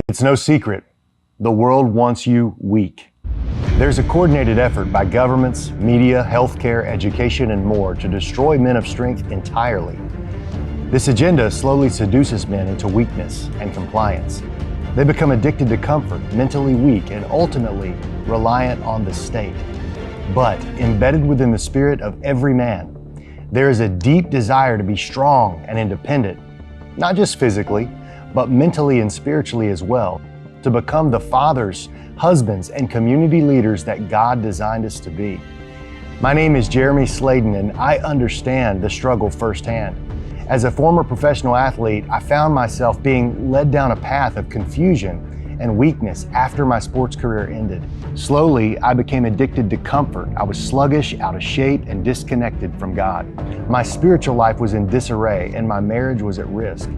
It's no secret, the world wants you weak. There's a coordinated effort by governments, media, healthcare, education, and more to destroy men of strength entirely. This agenda slowly seduces men into weakness and compliance. They become addicted to comfort, mentally weak, and ultimately reliant on the state. But embedded within the spirit of every man, there is a deep desire to be strong and independent, not just physically, but mentally and spiritually as well, to become the fathers, husbands, and community leaders that God designed us to be. My name is Jeremy Sladen, and I understand the struggle firsthand. As a former professional athlete, I found myself being led down a path of confusion and weakness after my sports career ended. Slowly, I became addicted to comfort. I was sluggish, out of shape, and disconnected from God. My spiritual life was in disarray, and my marriage was at risk.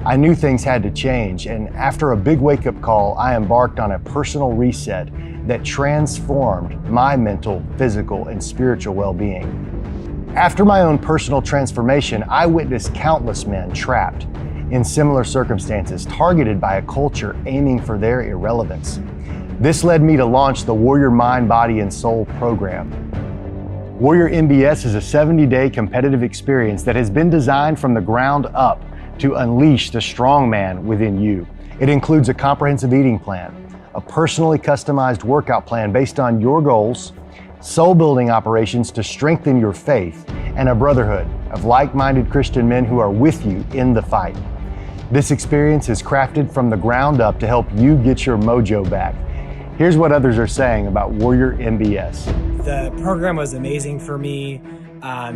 I knew things had to change, and after a big wake-up call, I embarked on a personal reset that transformed my mental, physical, and spiritual well-being. After my own personal transformation, I witnessed countless men trapped in similar circumstances, targeted by a culture aiming for their irrelevance. This led me to launch the Warrior Mind, Body, and Soul program. Warrior MBS is a 70-day competitive experience that has been designed from the ground up to unleash the strong man within you. It includes a comprehensive eating plan, a personally customized workout plan based on your goals, soul-building operations to strengthen your faith, and a brotherhood of like-minded Christian men who are with you in the fight. This experience is crafted from the ground up to help you get your mojo back. Here's what others are saying about Warrior MBS. The program was amazing for me,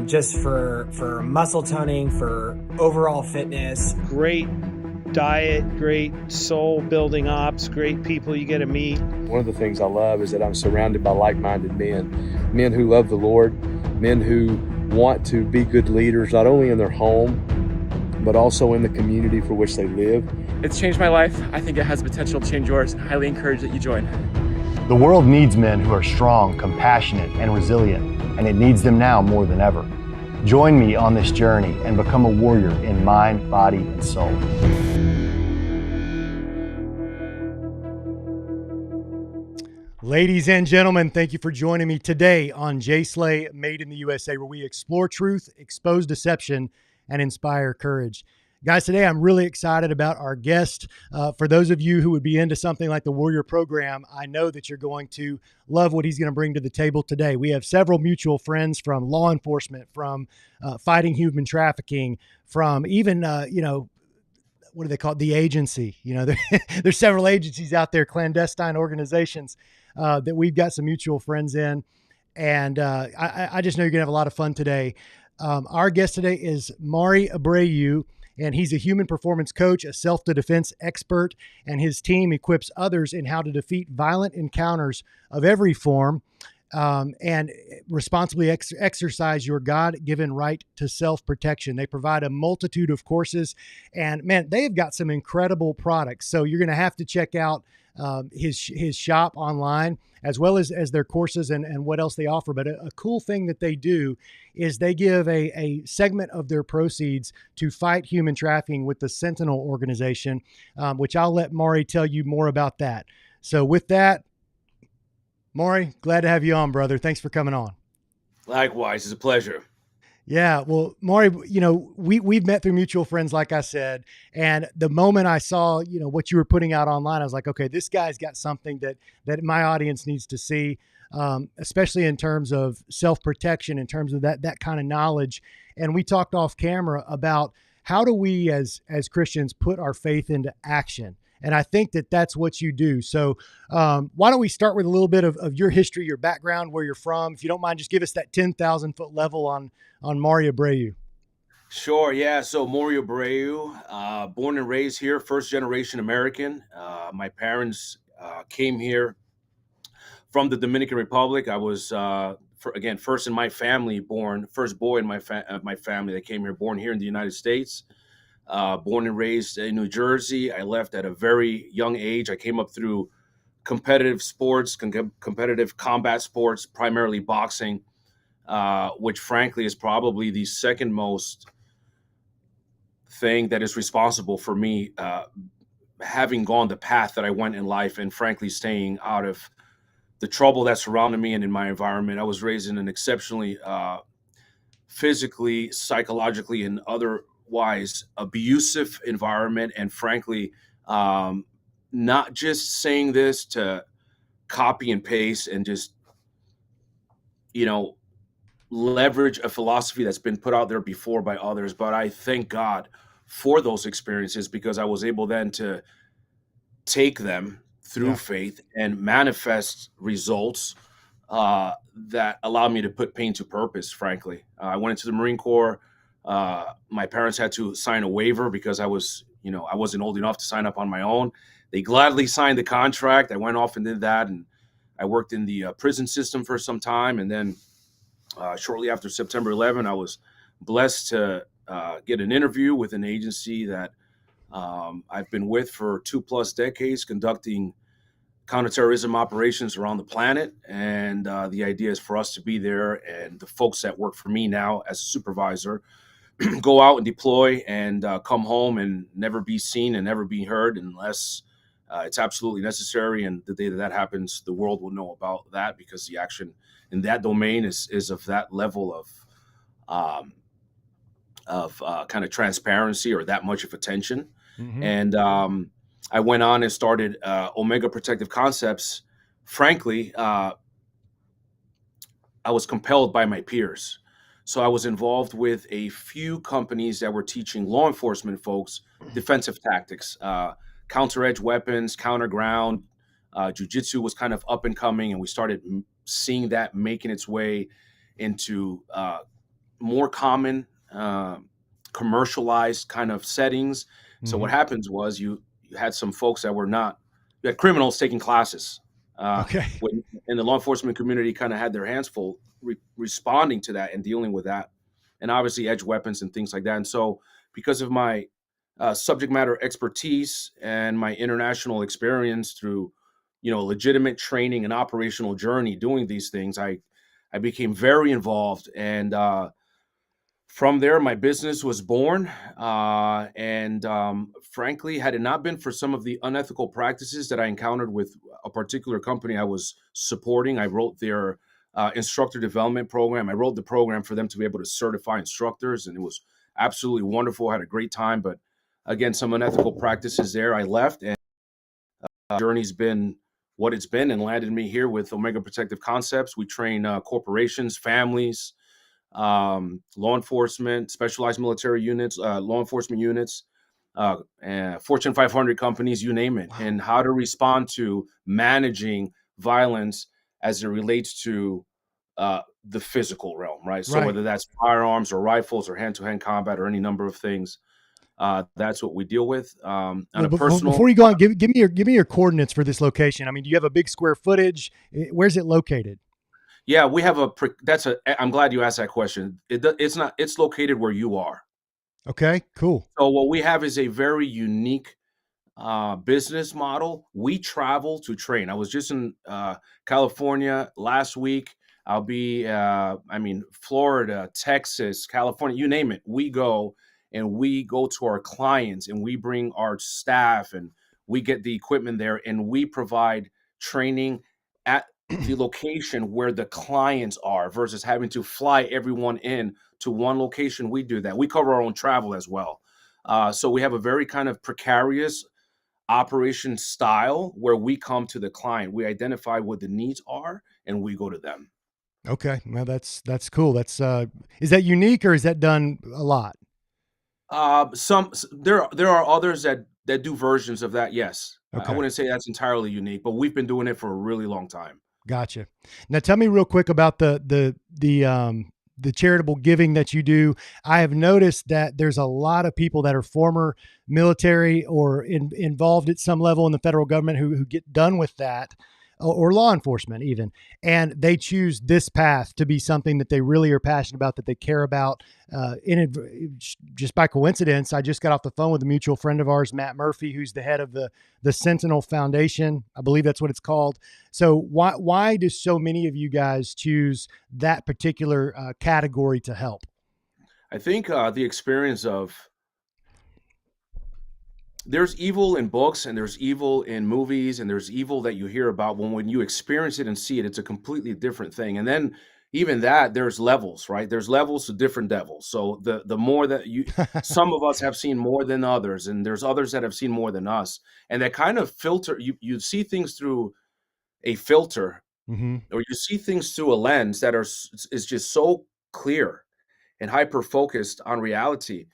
just for muscle toning, for overall fitness. Great diet, great soul building ops, great people you get to meet. One of the things I love is that I'm surrounded by like-minded men who love the Lord, men who want to be good leaders, not only in their home, but also in the community for which they live. It's changed my life. I think it has potential to change yours. I highly encourage that you join. The world needs men who are strong, compassionate, and resilient, and it needs them now more than ever. Join me on this journey and become a warrior in mind, body, and soul. Ladies and gentlemen, thank you for joining me today on J Slay Made in the USA, where we explore truth, expose deception, and inspire courage. Guys, today I'm really excited about our guest. For those of you who would be into something like the Warrior program, I know that you're going to love what he's going to bring to the table today. We have several mutual friends from law enforcement, from fighting human trafficking, from even, what do they call it? The agency. There's several agencies out there, clandestine organizations that we've got some mutual friends in. And I just know you're going to have a lot of fun today. Our guest today is Maury Abreu, and he's a human performance coach, a self-defense expert, and his team equips others in how to defeat violent encounters of every form and responsibly exercise your God-given right to self-protection. They provide a multitude of courses, and man, they have got some incredible products. So you're going to have to check out his shop online, as well as their courses and what else they offer. But a cool thing that they do is they give a segment of their proceeds to fight human trafficking with the Sentinel organization, which I'll let Maury tell you more about that. So with that, Maury, glad to have you on, brother. Thanks for coming on. Likewise, it's a pleasure. Yeah, well, Maury, we've met through mutual friends, like I said, and the moment I saw, what you were putting out online, I was like, okay, this guy's got something that my audience needs to see, especially in terms of self-protection, in terms of that kind of knowledge. And we talked off camera about how do we as Christians put our faith into action. And I think that that's what you do. So why don't we start with a little bit of your history, your background, where you're from. If you don't mind, just give us that 10,000 foot level on Maury Abreu. Sure, yeah. So Maury Abreu, born and raised here, first generation American. My parents came here from the Dominican Republic. I was, first in my family, first boy in my family that came here, born here in the United States. Born and raised in New Jersey. I left at a very young age. I came up through competitive sports, competitive combat sports, primarily boxing, which frankly is probably the second most thing that is responsible for me having gone the path that I went in life, and frankly, staying out of the trouble that surrounded me and in my environment. I was raised in an exceptionally physically, psychologically, and otherwise abusive environment. And frankly, um, not just saying this to copy and paste and just, you know, leverage a philosophy that's been put out there before by others, but I thank God for those experiences because I was able then to take them through Yeah. faith and manifest results that allowed me to put pain to purpose, frankly. I went into the Marine Corps. My parents had to sign a waiver because I wasn't old enough to sign up on my own. They gladly signed the contract. I went off and did that. And I worked in the prison system for some time. And then shortly after September 11, I was blessed to get an interview with an agency that I've been with for 2+ decades, conducting counterterrorism operations around the planet. And the idea is for us to be there, and the folks that work for me now as a supervisor go out and deploy and come home and never be seen and never be heard unless it's absolutely necessary. And the day that happens, the world will know about that because the action in that domain is of that level um, of kind of transparency or that much of attention. Mm-hmm. And I went on and started Omega Protective Concepts. Frankly, I was compelled by my peers. So I was involved with a few companies that were teaching law enforcement folks defensive tactics, counter edge weapons, counter ground. Jiu-jitsu was kind of up and coming, and we started seeing that making its way into more common commercialized kind of settings. So what happens was you had some folks that were not, you had criminals taking classes. Okay. And the law enforcement community kind of had their hands full responding to that and dealing with that. And obviously edge weapons and things like that. And so because of my subject matter expertise and my international experience through, legitimate training and operational journey doing these things, I became very involved. And from there, my business was born. And frankly, had it not been for some of the unethical practices that I encountered with a particular company I was supporting, I wrote their instructor development program. I wrote the program for them to be able to certify instructors, and it was absolutely wonderful. I had a great time. But again, some unethical practices there, I left, and the journey's been what it's been and landed me here with Omega Protective Concepts. We train corporations, families, law enforcement, specialized military units, law enforcement units, and Fortune 500 companies, you name it, and how to respond to managing violence as it relates to the physical realm, right? So whether that's firearms or rifles or hand-to-hand combat or any number of things, that's what we deal with. On a personal, before you go on, give me your coordinates for this location. I mean, do you have a big square footage? Where's it located? Yeah, we have I'm glad you asked that question. It's located where you are. Okay, cool. So what we have is a very unique business model. We travel to train. I was just in California last week. I'll be, Florida, Texas, California, you name it. We go to our clients and we bring our staff and we get the equipment there and we provide training at the location where the clients are versus having to fly everyone in to one location. We do that. We cover our own travel as well. So we have a very kind of precarious operation style where we come to the client. We identify what the needs are and we go to them. Okay. Well, that's cool. That's is that unique or is that done a lot? There are others that do versions of that. Yes. Okay. I wouldn't say that's entirely unique, but we've been doing it for a really long time. Gotcha. Now tell me real quick about the charitable giving that you do. I have noticed that there's a lot of people that are former military or involved at some level in the federal government who get done with that, or law enforcement even, and they choose this path to be something that they really are passionate about, that they care about. Just by coincidence, I just got off the phone with a mutual friend of ours, Matt Murphy, who's the head of the Sentinel Foundation. I believe that's what it's called. So why do so many of you guys choose that particular category to help? I think the experience of there's evil in books and there's evil in movies and there's evil that you hear about. When you experience it and see it, it's a completely different thing. And then even that, there's levels, right? There's levels to different devils. So the more that some of us have seen more than others, and there's others that have seen more than us, and that kind of filter, you see things through a filter, Hmm. or you see things through a lens that is just so clear and hyper focused on reality.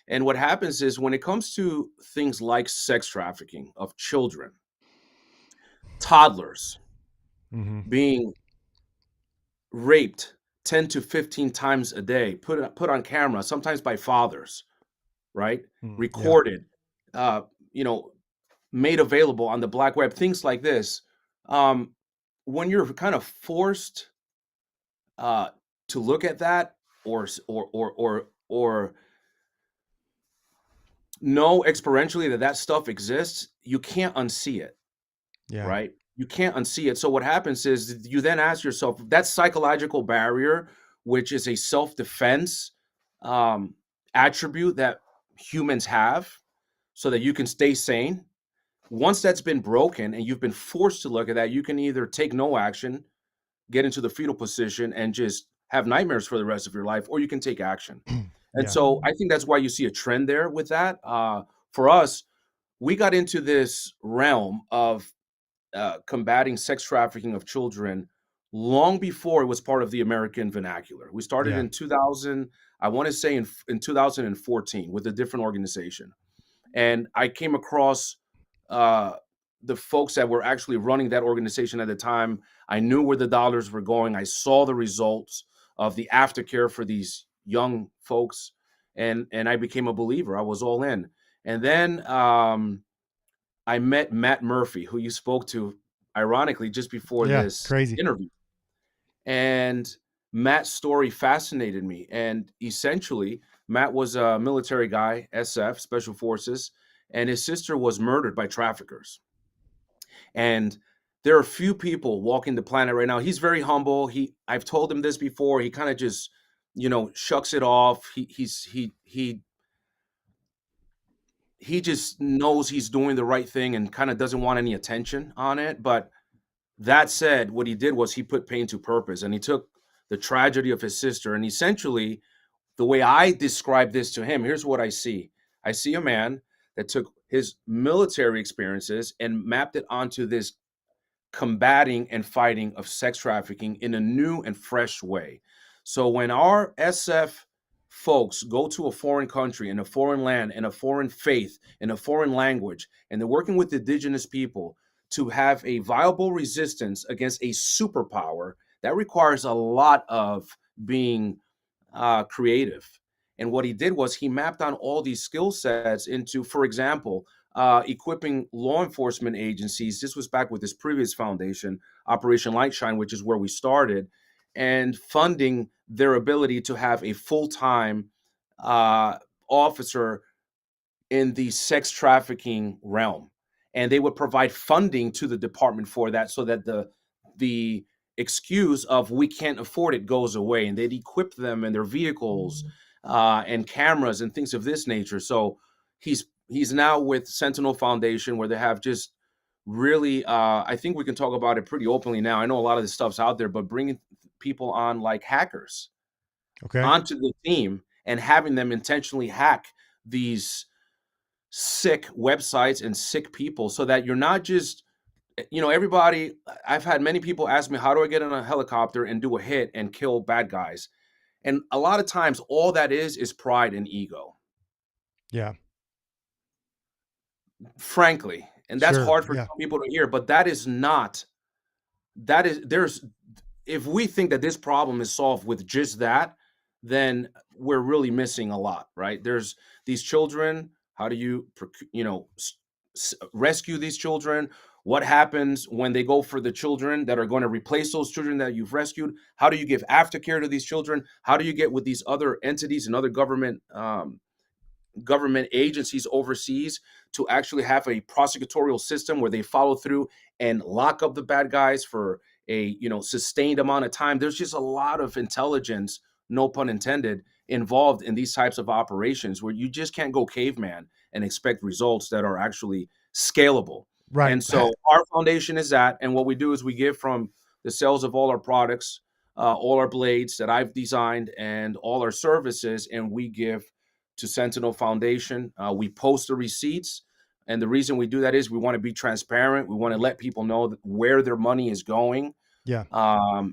And what happens is when it comes to things like sex trafficking of children, toddlers Hmm. being raped 10 to 15 times a day, put on camera, sometimes by fathers, right? Yeah. Recorded, uh, you know, made available on the black web, things like this. Um, when you're kind of forced uh, to look at that, or know experientially that that stuff exists, you can't unsee it, Yeah. right? You can't unsee it. So what happens is you then ask yourself that psychological barrier, which is a self-defense um, attribute that humans have, so that you can stay sane. Once that's been broken and you've been forced to look at that, you can either take no action, get into the fetal position, and just have nightmares for the rest of your life, or you can take action. And Yeah. so I think that's why you see a trend there with that. For us, we got into this realm of combating sex trafficking of children long before it was part of the American vernacular. We started Yeah. in 2000, I want to say in 2014 with a different organization. And I came across uh, the folks that were actually running that organization at the time. I knew where the dollars were going. I saw the results of the aftercare for these young folks, and I became a believer. I was all in. And then I met Matt Murphy, who you spoke to, ironically, just before Yeah. this Crazy. interview. And Matt's story fascinated me. And essentially, Matt was a military guy, SF, Special Forces, and his sister was murdered by traffickers. And there are few people walking the planet right now. He's very humble. I've told him this before. He kind of just, shucks it off. He just knows he's doing the right thing and kind of doesn't want any attention on it. But that said, what he did was he put pain to purpose, and he took the tragedy of his sister, and essentially the way I describe this to him, here's what I see. I see a man that took his military experiences and mapped it onto this combating and fighting of sex trafficking in a new and fresh way. So when our SF folks go to a foreign country, in a foreign land, in a foreign faith, in a foreign language, and they're working with indigenous people to have a viable resistance against a superpower, that requires a lot of being creative. And what he did was he mapped on all these skill sets into, for example, equipping law enforcement agencies. This was back with his previous foundation, Operation Lightshine, which is where we started, and funding their ability to have a full-time officer in the sex trafficking realm. And they would provide funding to the department for that, so that the excuse of we can't afford it goes away, and they'd equip them in their vehicles and cameras and things of this nature. So he's now with Sentinel Foundation, where they have just really I think we can talk about it pretty openly now. I know a lot of this stuff's out there, but bringing people on like hackers Okay. onto the team and having them intentionally hack these sick websites and sick people, so that you're not just, everybody. I've had many people ask me, how do I get in a helicopter and do a hit and kill bad guys? And a lot of times all that is pride and ego, Yeah. frankly. And that's Sure. hard for Yeah. some people to hear, but that is not, that is, there's, if we think that this problem is solved with just that, then we're really missing a lot, right? There's these children. How do you, rescue these children? What happens when they go for the children that are going to replace those children that you've rescued? How do you give aftercare to these children? How do you get with these other entities and other government agencies overseas to actually have a prosecutorial system where they follow through and lock up the bad guys for a sustained amount of time? There's just a lot of intelligence, no pun intended, involved in these types of operations where you just can't go caveman and expect results that are actually scalable. Right. And so our foundation is that. And what we do is we give from the sales of all our products, all our blades that I've designed, and all our services, and we give to Sentinel Foundation. We post the receipts. And the reason we do that is we want to be transparent. We want to let people know where their money is going. Yeah.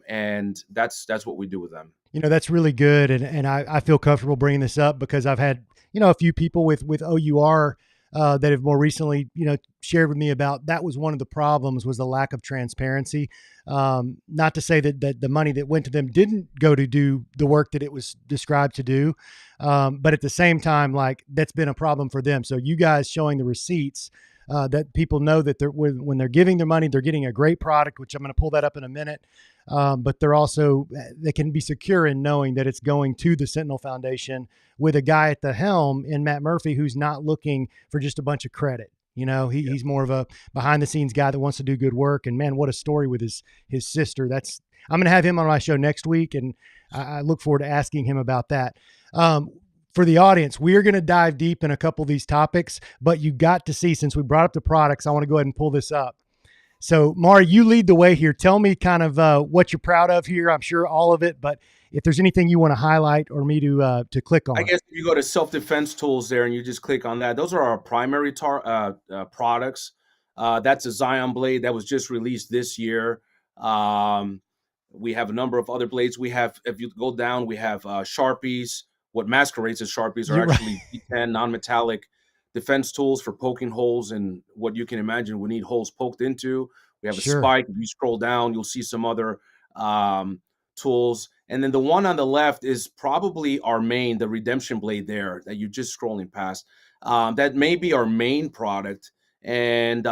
And that's what we do with them. That's really good. And I feel comfortable bringing this up because I've had, a few people with OUR that have more recently, shared with me about that was one of the problems was the lack of transparency. Not to say that the money that went to them didn't go to do the work that it was described to do. But at the same time, like that's been a problem for them. So you guys showing the receipts that people know that when they're giving their money, they're getting a great product, which I'm going to pull that up in a minute. But they can be secure in knowing that it's going to the Sentinel Foundation with a guy at the helm in Matt Murphy, who's not looking for just a bunch of credit. He's more of a behind the scenes guy that wants to do good work. And man, what a story with his sister. I'm going to have him on my show next week. And I look forward to asking him about that. For the audience, we are going to dive deep in a couple of these topics, but you got to see, since we brought up the products, I want to go ahead and pull this up. So Maury, you lead the way here. Tell me kind of what you're proud of here. I'm sure all of it, but if there's anything you want to highlight or me to click on. I guess if you go to self-defense tools there and you just click on that, those are our primary products. That's a Zion blade that was just released this year. We have a number of other blades. We have, if you go down, we have Sharpies. What masquerades as Sharpies are actually D10 non-metallic defense tools for poking holes in what you can imagine we need holes poked into. We have a spike. If you scroll down, you'll see some other tools. And then the one on the left is probably our main, the redemption blade there that you're just scrolling past. That may be our main product. And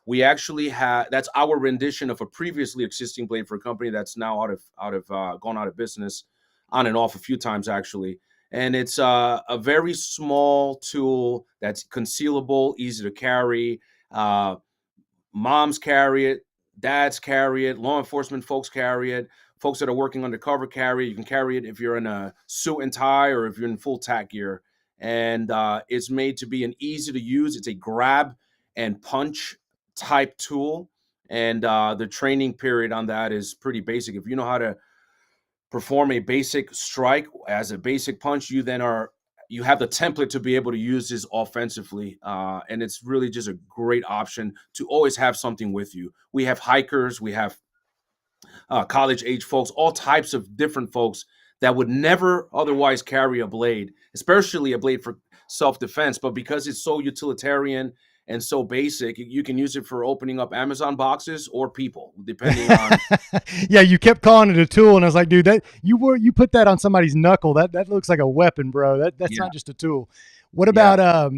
we actually have, that's our rendition of a previously existing blade for a company that's now gone out of business on and off a few times actually. And it's a very small tool that's concealable, easy to carry. Moms carry it, dads carry it, law enforcement folks carry it, folks that are working undercover carry it. You can carry it if you're in a suit and tie or if you're in full tack gear. And it's made to be an easy to use. It's a grab and punch type tool. And the training period on that is pretty basic. If you know how to perform a basic strike as a basic punch, you have the template to be able to use this offensively. And it's really just a great option to always have something with you. We have hikers, we have college age folks, all types of different folks that would never otherwise carry a blade, especially a blade for self-defense. But because it's so utilitarian and so basic, you can use it for opening up Amazon boxes or people, depending on. Yeah, you kept calling it a tool, and I was like, dude, that you put that on somebody's knuckle. That looks like a weapon, bro. That's not just a tool. What about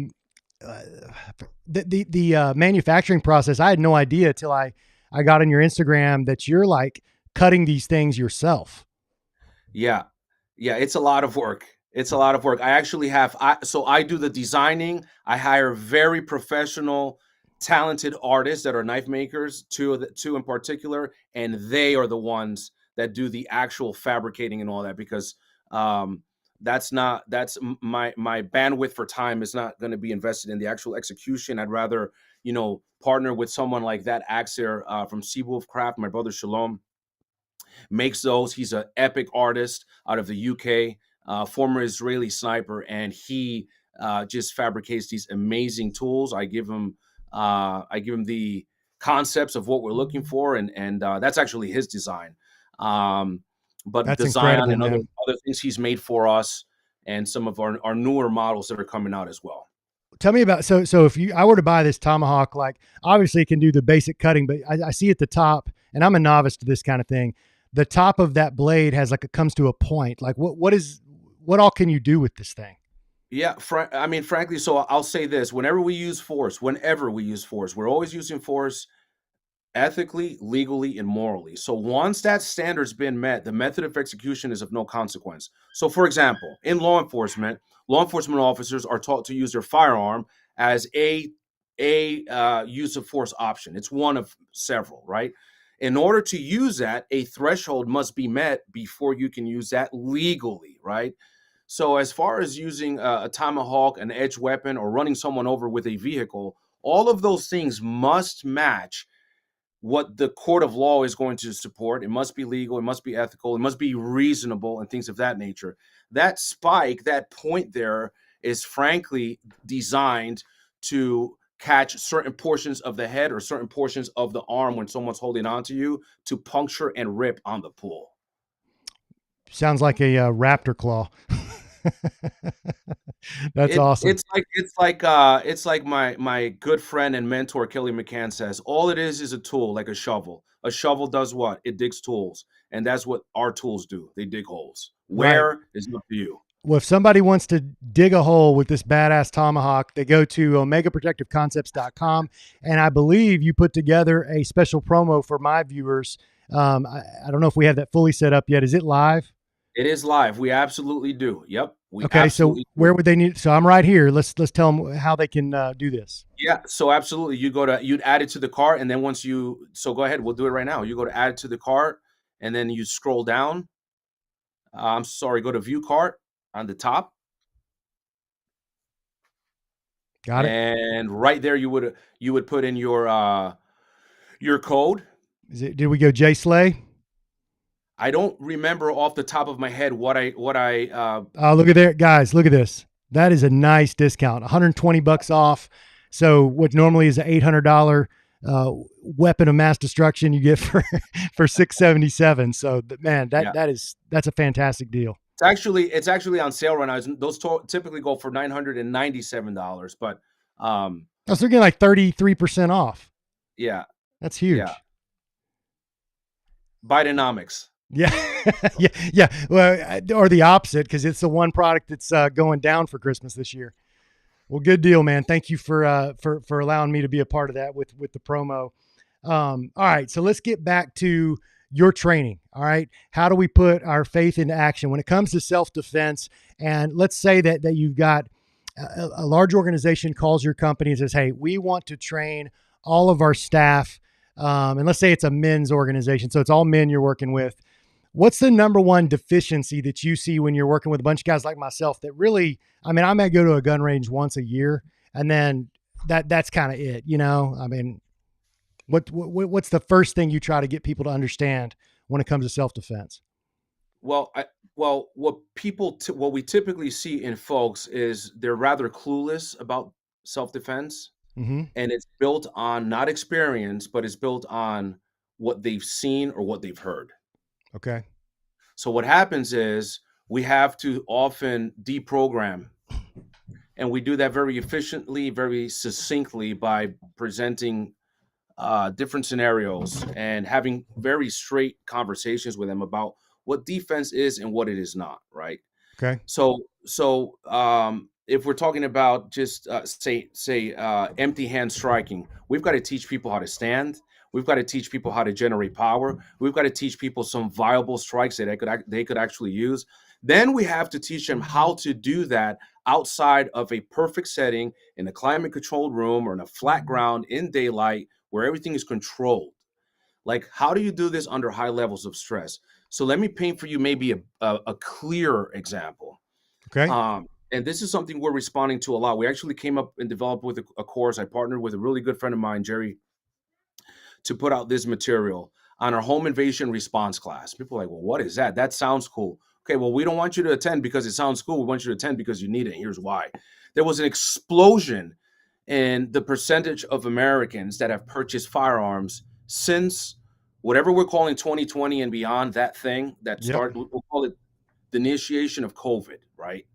the manufacturing process? I had no idea till I got on your Instagram that you're like cutting these things yourself. Yeah, it's a lot of work. I actually I do the designing. I hire very professional, talented artists that are knife makers, two in particular, and they are the ones that do the actual fabricating and all that, because my bandwidth for time is not going to be invested in the actual execution. I'd rather, partner with someone like that Axer from Seawolf Craft. My brother Shalom makes those. He's an epic artist out of the UK. Former Israeli sniper, and he just fabricates these amazing tools. I give him the concepts of what we're looking for, and that's actually his design. But that's design and man. other things he's made for us, and some of our newer models that are coming out as well. Tell me about, so if I were to buy this tomahawk, like obviously it can do the basic cutting, but I see at the top, and I'm a novice to this kind of thing, the top of that blade it comes to a point. Like what all can you do with this thing? Yeah, frankly, so I'll say this: whenever we use force, we're always using force ethically, legally, and morally. So once that standard's been met, the method of execution is of no consequence. So, for example, in law enforcement officers are taught to use their firearm as a use of force option. It's one of several, right? In order to use that, a threshold must be met before you can use that legally, right? So as far as using a tomahawk, an edge weapon, or running someone over with a vehicle, all of those things must match what the court of law is going to support. It must be legal, it must be ethical, it must be reasonable, and things of that nature. That spike, that point there, is frankly designed to catch certain portions of the head or certain portions of the arm when someone's holding on to you, to puncture and rip on the pull. Sounds like a raptor claw. That's awesome. It's like my good friend and mentor Kelly McCann says, all it is a tool, like a shovel. A shovel does what? It digs tools, and that's what our tools do. They dig holes. Right. Where is up to you. Well, if somebody wants to dig a hole with this badass tomahawk, they go to omegaprotectiveconcepts.com. And I believe you put together a special promo for my viewers. I don't know if we have that fully set up yet. Is it live? It is live. We absolutely do. Yep. We Okay. So absolutely where do. would they need? So I'm right here. Let's tell them how they can do this. Yeah. So absolutely. You'd add it to the cart. And then so go ahead. We'll do it right now. You go to add it to the cart, and then you scroll down. Go to view cart on the top. Got it. And right there, you would put in your code. Did we go Jay Slay? I don't remember off the top of my head what I look at there, guys. Look at this. That is a nice discount. $120 off. So what normally is an $800 weapon of mass destruction, you get for $677. So man, that's a fantastic deal. It's actually on sale right now. Those typically go for $997, but so they're getting like 33% off. Yeah, that's huge. Yeah. Bidenomics. Yeah. yeah. Well, or the opposite, because it's the one product that's going down for Christmas this year. Well, good deal, man. Thank you for allowing me to be a part of that with the promo. All right, so let's get back to your training. All right, how do we put our faith into action when it comes to self-defense? And let's say that you've got a large organization calls your company and says, "Hey, we want to train all of our staff." And let's say it's a men's organization, so it's all men you're working with. What's the number one deficiency that you see when you're working with a bunch of guys like myself that really, I mean, I might go to a gun range once a year, and then that's kind of it, you know? I mean, what's the first thing you try to get people to understand when it comes to self-defense? Well, what we typically see in folks is they're rather clueless about self-defense. Mm-hmm. And it's built on not experience, but it's built on what they've seen or what they've heard. Okay. So what happens is we have to often deprogram, and we do that very efficiently, very succinctly by presenting different scenarios and having very straight conversations with them about what defense is and what it is not, right? Okay. So if we're talking about just say empty hand striking, we've got to teach people how to stand. We've got to teach people how to generate power. We've got to teach people some viable strikes that they could actually use. Then we have to teach them how to do that outside of a perfect setting, in a climate controlled room or in a flat ground in daylight where everything is controlled. Like, how do you do this under high levels of stress? So let me paint for you maybe a clearer example. Okay. And this is something we're responding to a lot. We actually came up and developed with a course. I partnered with a really good friend of mine, Jerry, to put out this material on our home invasion response class. People are like, well, what is that? That sounds cool. Okay, well, we don't want you to attend because it sounds cool. We want you to attend because you need it. And here's why. There was an explosion in the percentage of Americans that have purchased firearms since whatever we're calling 2020 and beyond, that thing that started, we'll call it the initiation of COVID, right?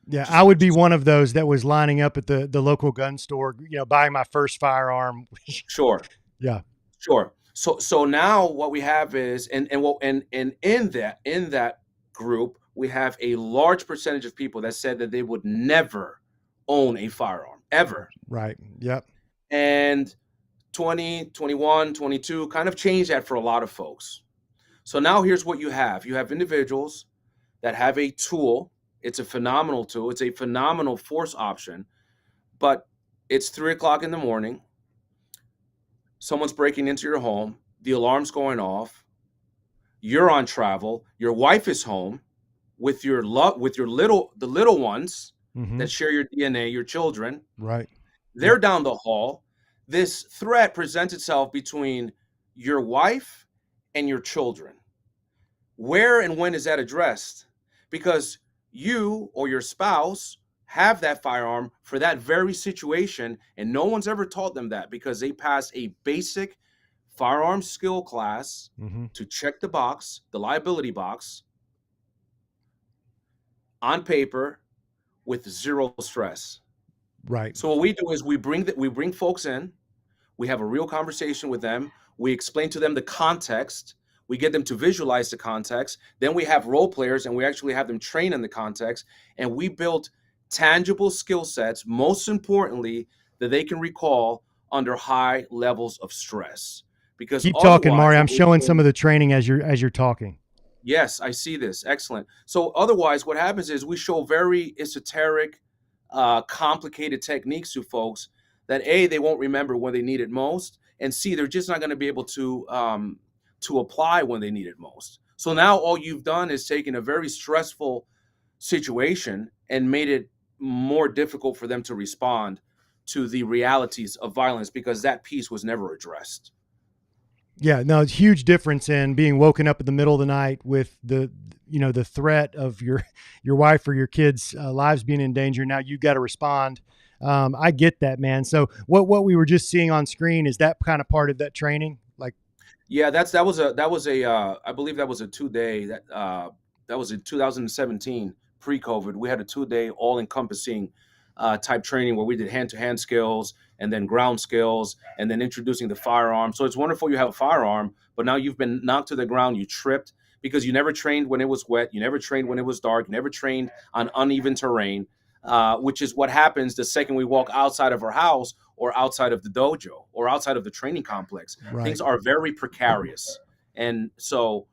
Yeah, I would be one of those that was lining up at the local gun store, you know, buying my first firearm. Sure. Yeah. Sure. So now what we have is, and in that group, we have a large percentage of people that said that they would never own a firearm, ever. Right. Yep. And 20, 21, 22 kind of changed that for a lot of folks. So now here's what you have. You have individuals that have a tool. It's a phenomenal tool. It's a phenomenal force option, but it's 3:00 in the morning. Someone's breaking into your home. The alarm's going off. You're on travel. Your wife is home. with your the little ones Mm-hmm. that share your DNA, your children. Right. They're down the hall. This threat presents itself between your wife and your children. Where and when is that addressed? Because you or your spouse have that firearm for that very situation, and no one's ever taught them that because they passed a basic firearm skill class Mm-hmm. to check the box, the liability box, on paper with zero stress. Right. So what we do is we bring folks in, we have a real conversation with them, we explain to them the context, we get them to visualize the context, then we have role players and we actually have them train in the context, and we build tangible skill sets, most importantly, that they can recall under high levels of stress. Because Keep talking, otherwise, Maury. I'm what we're showing doing- some of the training as you're talking. Yes, I see this. Excellent. So otherwise, what happens is we show very esoteric, complicated techniques to folks that A, they won't remember when they need it most, and C, they're just not going to be able to apply when they need it most. So now all you've done is taken a very stressful situation and made it more difficult for them to respond to the realities of violence because that piece was never addressed. Yeah, no, it's a huge difference in being woken up in the middle of the night with the threat of your wife or your kids' lives being in danger. Now you got to respond. I get that, man. So what we were just seeing on screen, is that kind of part of that training? Like, Yeah, that was a I believe that was a 2-day that was in 2017 pre-COVID. We had a 2-day all-encompassing type training where we did hand-to-hand skills and then ground skills and then introducing the firearm. So it's wonderful you have a firearm, but now you've been knocked to the ground, you tripped because you never trained when it was wet, you never trained when it was dark, you never trained on uneven terrain, which is what happens the second we walk outside of our house or outside of the dojo or outside of the training complex. right. Things are very precarious. And so,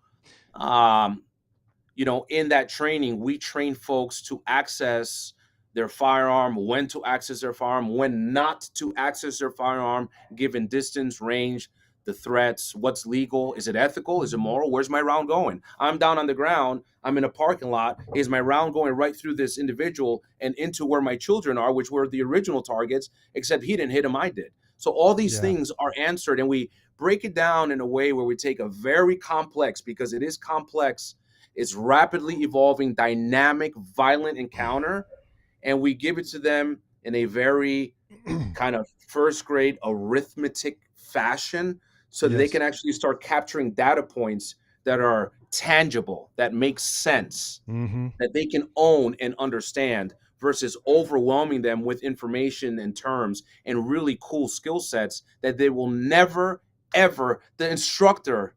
in that training, we train folks to access their firearm, when to access their firearm, when not to access their firearm, given distance, range, the threats, what's legal, is it ethical, is it moral, where's my round going? I'm down on the ground, I'm in a parking lot, is my round going right through this individual and into where my children are, which were the original targets, except he didn't hit him, I did. So all these things are answered, and we break it down in a way where we take a very complex, because it is complex, it's rapidly evolving, dynamic, violent encounter, and we give it to them in a very kind of first grade arithmetic fashion so that they can actually start capturing data points that are tangible, that make sense, that they can own and understand, versus overwhelming them with information and terms and really cool skill sets that they will never, ever, the instructor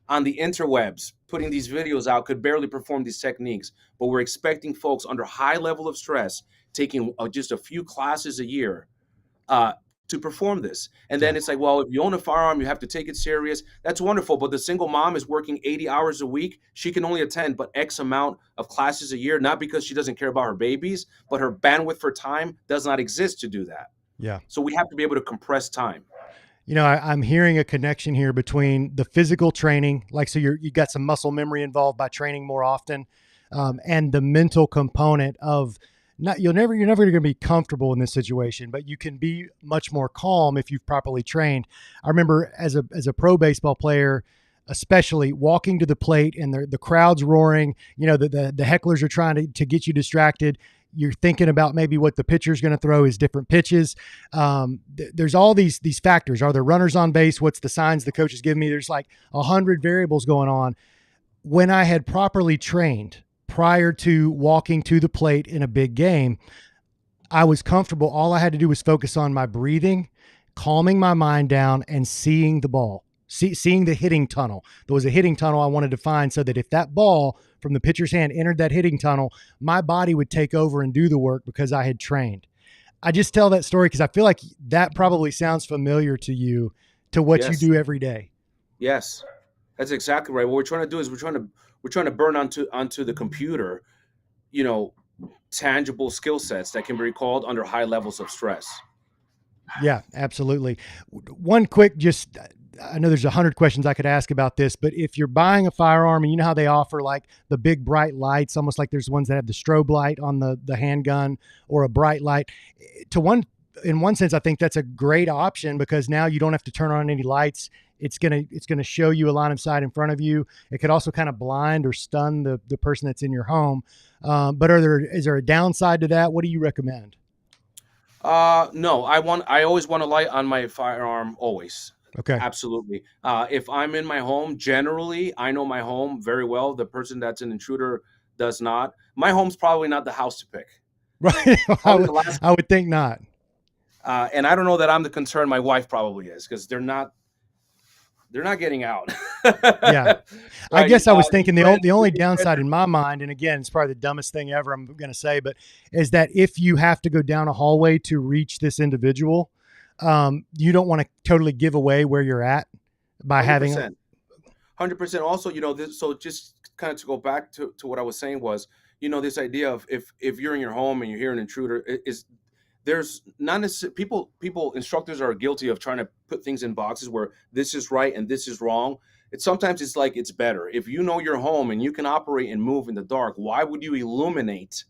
on the interwebs putting these videos out could barely perform these techniques, but we're expecting folks under high level of stress taking just a few classes a year to perform this. And then it's like, well, if you own a firearm, you have to take it serious. That's wonderful, but the single mom is working 80 hours a week. She can only attend but X amount of classes a year, not because she doesn't care about her babies, but her bandwidth for time does not exist to do that. Yeah. So we have to be able to compress time. I'm hearing a connection here between the physical training, like, so you got some muscle memory involved by training more often, and the mental component of you're never going to be comfortable in this situation, but you can be much more calm if you've properly trained. I remember as a pro baseball player, especially walking to the plate and the crowd's roaring, the hecklers are trying to get you distracted. You're thinking about maybe what the pitcher's going to throw is different pitches. There's all these factors. Are there runners on base? What's the signs the coach is giving me? There's like 100 variables going on. When I had properly trained prior to walking to the plate in a big game, I was comfortable. All I had to do was focus on my breathing, calming my mind down, and seeing the ball, seeing the hitting tunnel. There was a hitting tunnel I wanted to find so that if that ball from the pitcher's hand entered that hitting tunnel, my body would take over and do the work because I had trained. I just tell that story because I feel like that probably sounds familiar to you, to what you do every day. Yes, that's exactly right. What we're trying to do is we're trying to burn onto the computer, tangible skill sets that can be recalled under high levels of stress. Yeah, absolutely. One quick, I know there's 100 questions I could ask about this, but if you're buying a firearm and you know how they offer like the big bright lights, almost like there's ones that have the strobe light on the handgun or a bright light, in one sense, I think that's a great option because now you don't have to turn on any lights. It's gonna show you a line of sight in front of you. It could also kind of blind or stun the person that's in your home. But is there a downside to that? What do you recommend? No, I always want a light on my firearm, always. Okay. Absolutely. If I'm in my home, generally, I know my home very well. The person that's an intruder does not. My home's probably not the house to pick. Right. Probably the last, I would think not. and I don't know that I'm the concern. My wife probably is because they're not getting out. Yeah. I Right. guess I was thinking the only Friends- downside in my mind, and again, it's probably the dumbest thing ever I'm going to say, but is that if you have to go down a hallway to reach this individual, you don't want to totally give away where you're at by having 100%. Also, so just kind of to go back to what I was saying was, this idea of if you're in your home and you hear an intruder, there's not necessarily instructors are guilty of trying to put things in boxes where this is right and this is wrong. Sometimes it's like it's better if you know your home and you can operate and move in the dark. Why would you illuminate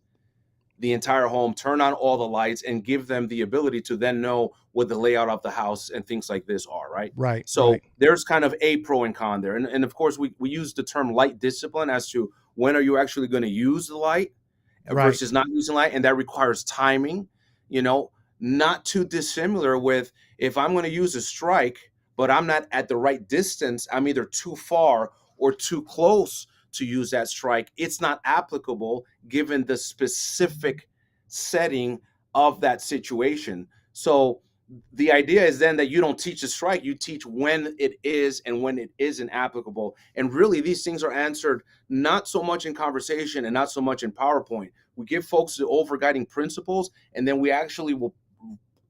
the entire home, turn on all the lights, and give them the ability to then know what the layout of the house and things like this are, right? Right. So right. there's kind of a pro and con there. And of course, we use the term light discipline as to when are you actually going to use the light versus not using light. And that requires timing, not too dissimilar with if I'm going to use a strike, but I'm not at the right distance, I'm either too far or too close to use that strike. It's not applicable given the specific setting of that situation. So the idea is then that you don't teach a strike, you teach when it is and when it isn't applicable. And really, these things are answered not so much in conversation and not so much in PowerPoint. We give folks the overguiding principles, and then we actually will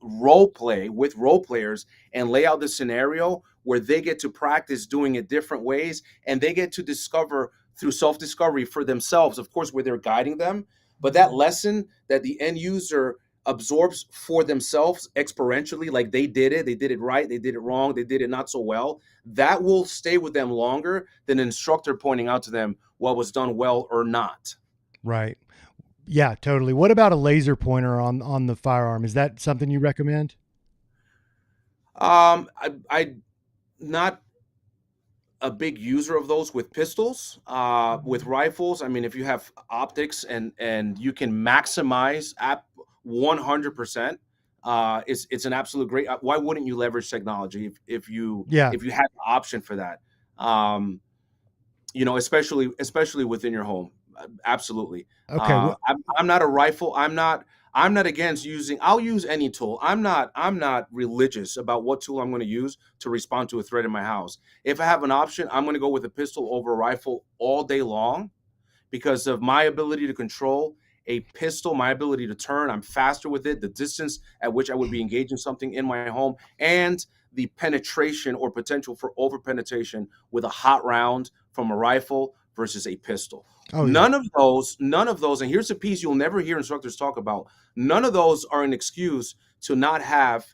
role play with role players and lay out the scenario where they get to practice doing it different ways, and they get to discover through self-discovery for themselves, of course, where they're guiding them. But that lesson that the end user absorbs for themselves experientially, like they did it right, they did it wrong, they did it not so well, that will stay with them longer than an instructor pointing out to them what was done well or not. Right. Yeah, totally. What about a laser pointer on the firearm? Is that something you recommend? I not a big user of those with pistols. With rifles, I mean, if you have optics and you can maximize at 100%, it's an absolute great. Why wouldn't you leverage technology if you had the option for that? Especially within your home. Absolutely. Okay. I'm not a rifle. I'm not against using. I'll use any tool. I'm not religious about what tool I'm going to use to respond to a threat in my house. If I have an option, I'm going to go with a pistol over a rifle all day long because of my ability to control a pistol, my ability to turn. I'm faster with it, the distance at which I would be engaging something in my home, and the penetration or potential for over penetration with a hot round from a rifle versus a pistol. Oh, yeah. None of those, and here's a piece you'll never hear instructors talk about. None of those are an excuse to not have,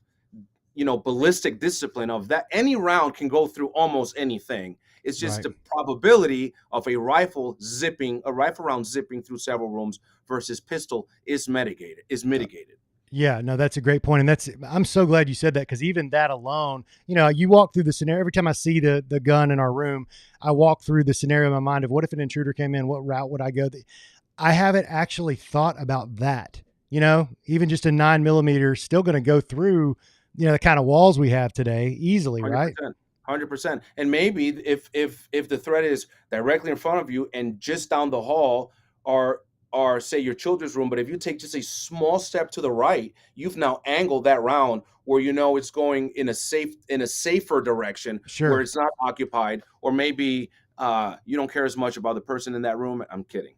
ballistic discipline of that. Any round can go through almost anything. It's just the probability of a rifle round zipping through several rooms versus pistol is mitigated. Yeah, no, that's a great point. And I'm so glad you said that because even that alone, you walk through the scenario. Every time I see the gun in our room, I walk through the scenario in my mind of what if an intruder came in, what route would I go? I haven't actually thought about that. Even just a 9mm still going to go through, the kind of walls we have today easily, 100%, right? 100%. And maybe if the threat is directly in front of you and just down the hall or say your children's room, but if you take just a small step to the right, you've now angled that round where it's going in a safer direction, where it's not occupied, or maybe you don't care as much about the person in that room. I'm kidding.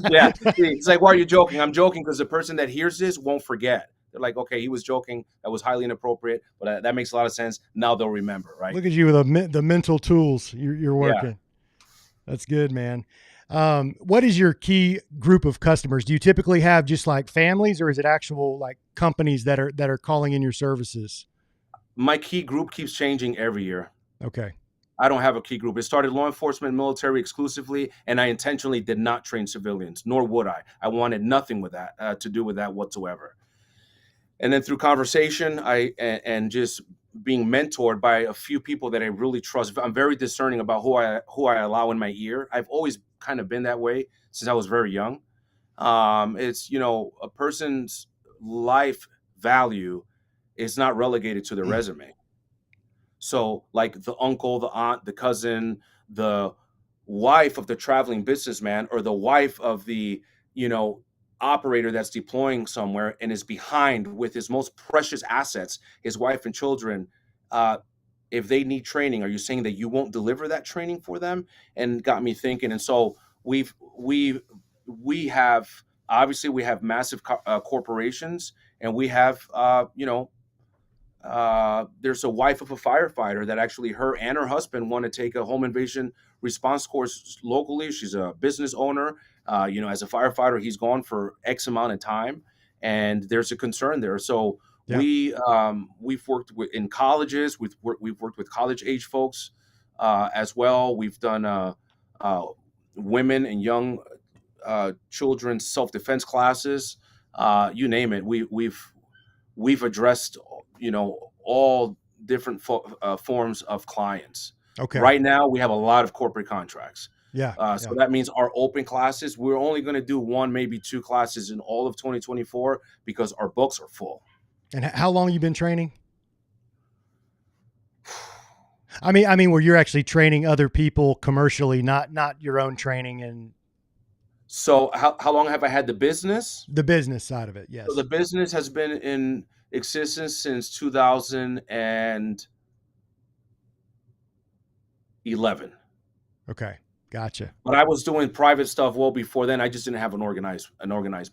Yeah, it's like, why are you joking? I'm joking because the person that hears this won't forget. They're like, okay, he was joking. That was highly inappropriate, but that makes a lot of sense. Now they'll remember, right? Look at you with the mental tools you're working. Yeah. That's good, man. What is your key group of customers? Do you typically have just like families, or is it actual like companies that are calling in your services? My key group keeps changing every year. Okay. I don't have a key group. It started law enforcement, military exclusively, and I intentionally did not train civilians, nor would I. I wanted nothing with that to do with that whatsoever. And then through conversation, and just being mentored by a few people that I really trust. I'm very discerning about who I allow in my ear. I've always kind of been that way since I was very young. It's a person's life value is not relegated to their resume. So, like the uncle, the aunt, the cousin, the wife of the traveling businessman, or the wife of the, you know, operator that's deploying somewhere and is behind with his most precious assets, his wife and children. Uh, if they need training, are you saying that you won't deliver that training for them? And got me thinking. And so we have obviously we have massive corporations, and we have there's a wife of a firefighter that actually her and her husband want to take a home invasion response course locally. She's a business owner. As a firefighter, he's gone for X amount of time, and there's a concern there. So Yeah. we've worked in colleges. We've worked with college age folks as well. We've done women and young children's self defense classes. You name it. We've addressed all different forms of clients. Okay. Right now we have a lot of corporate contracts. Yeah. So that means our open classes, we're only going to do one, maybe two classes in all of 2024 because our books are full. And how long you been training? I mean, where you're actually training other people commercially, not your own training and So how long have I had the business? the business side of it. Yes. So the business has been in existence since 2011. Okay. Gotcha. But I was doing private stuff well before then. I just didn't have an organized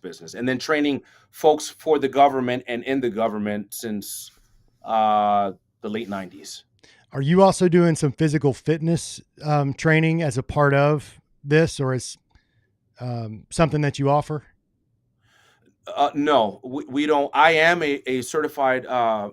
business. And then training folks for the government and in the government since the late 90s. Are you also doing some physical fitness training as a part of this, or is something that you offer? No, we don't. I am a certified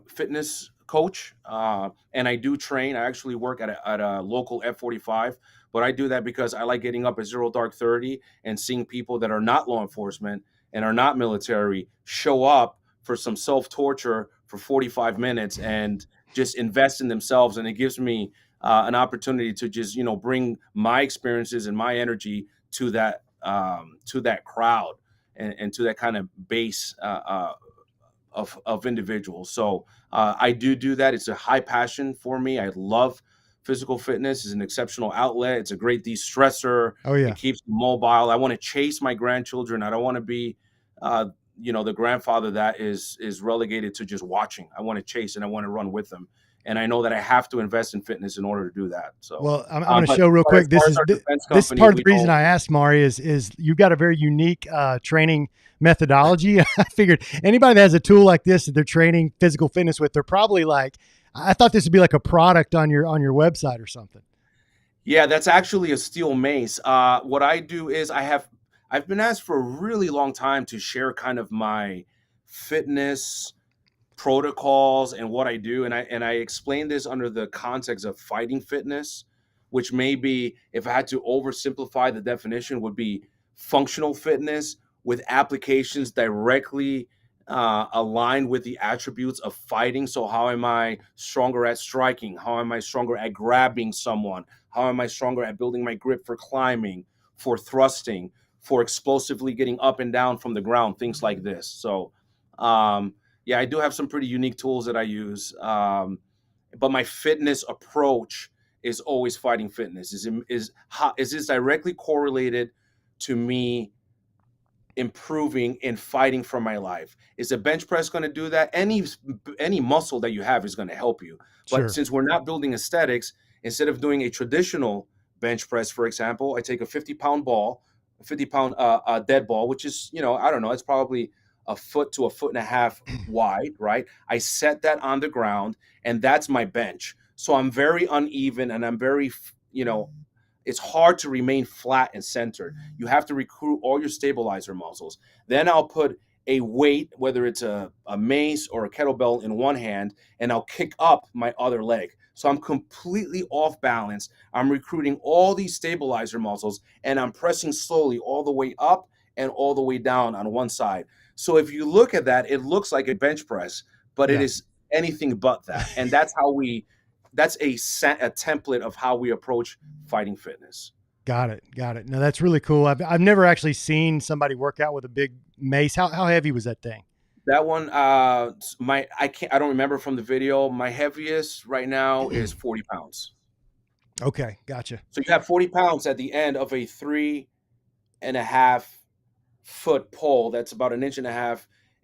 fitness coach, and I do train. I actually work at a local F45, but I do that because I like getting up at 0 dark 30 and seeing people that are not law enforcement and are not military show up for some self-torture for 45 minutes and just invest in themselves. And it gives me an opportunity to just, bring my experiences and my energy to that crowd and to that kind of base of individuals. So I do that. It's a high passion for me. I love physical fitness. It's an exceptional outlet. It's a great de-stressor. Oh yeah. It keeps me mobile. I want to chase my grandchildren. I don't want to be, the grandfather that is relegated to just watching. I want to chase and I want to run with them. And I know that I have to invest in fitness in order to do that. So, well, I'm going to show real quick. This is part of the reason I asked Maury is you've got a very unique training methodology. I figured anybody that has a tool like this that they're training physical fitness with, they're probably like, I thought this would be like a product on your website or something. Yeah, that's actually a steel mace. What I do is I've been asked for a really long time to share kind of my fitness protocols and what I do, and I explain this under the context of fighting fitness, which maybe, if I had to oversimplify the definition, would be functional fitness with applications directly aligned with the attributes of fighting. So how am I stronger at striking? How am I stronger at grabbing someone? How am I stronger at building my grip for climbing, for thrusting, for explosively getting up and down from the ground, things like this. So yeah, I do have some pretty unique tools that I use, but my fitness approach is always fighting fitness. Is this directly correlated to me improving and fighting for my life? Is a bench press going to do that? Any muscle that you have is going to help you. But Sure. Since we're not building aesthetics, instead of doing a traditional bench press, for example, I take a 50-pound ball, a 50-pound dead ball, which is, I don't know, it's probably a foot to a foot and a half wide, right? I set that on the ground, and that's my bench. So I'm very uneven, and I'm very, it's hard to remain flat and centered. You have to recruit all your stabilizer muscles. Then I'll put a weight, whether it's a mace or a kettlebell in one hand, and I'll kick up my other leg. So I'm completely off balance. I'm recruiting all these stabilizer muscles, and I'm pressing slowly all the way up and all the way down on one side. So if you look at that, it looks like a bench press, but it Yeah. is anything but that. And that's a template of how we approach fighting fitness. Got it. Got it. No, that's really cool. I've never actually seen somebody work out with a big mace. How heavy was that thing? That one, I don't remember from the video. My heaviest right now is 40 pounds. Okay. Gotcha. So you have 40 pounds at the end of a 3.5-foot pole that's about 1.5 inches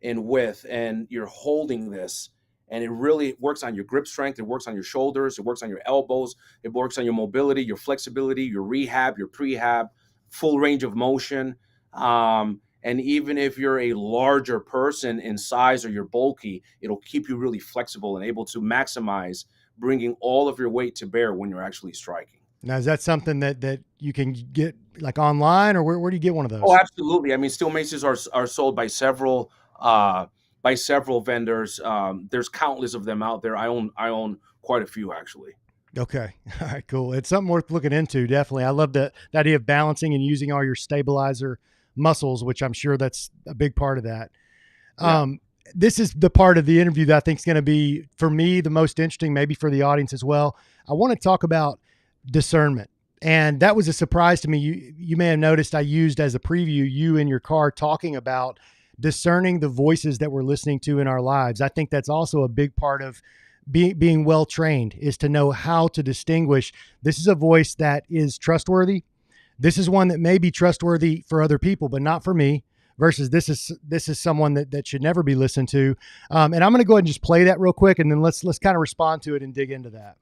in width, and you're holding this, and it really works on your grip strength. It works on your shoulders. It works on your elbows. It works on your mobility, your flexibility, your rehab, your prehab, full range of motion. And even if you're a larger person in size or you're bulky, it'll keep you really flexible and able to maximize bringing all of your weight to bear when you're actually striking. Now, is that something that you can get like online, or where do you get one of those? Oh, absolutely. I mean, steel maces are sold by several vendors. There's countless of them out there. I own quite a few, actually. Okay. All right, cool. It's something worth looking into. Definitely. I love the idea of balancing and using all your stabilizer muscles, which I'm sure that's a big part of that. Yeah. This is the part of the interview that I think is going to be, for me, the most interesting, maybe for the audience as well. I want to talk about discernment. And that was a surprise to me. You may have noticed I used as a preview, you in your car talking about discerning the voices that we're listening to in our lives. I think that's also a big part of being well trained, is to know how to distinguish. This is a voice that is trustworthy. This is one that may be trustworthy for other people, but not for me, versus this is someone that should never be listened to. And I'm going to go ahead and just play that real quick, and then let's kind of respond to it and dig into that.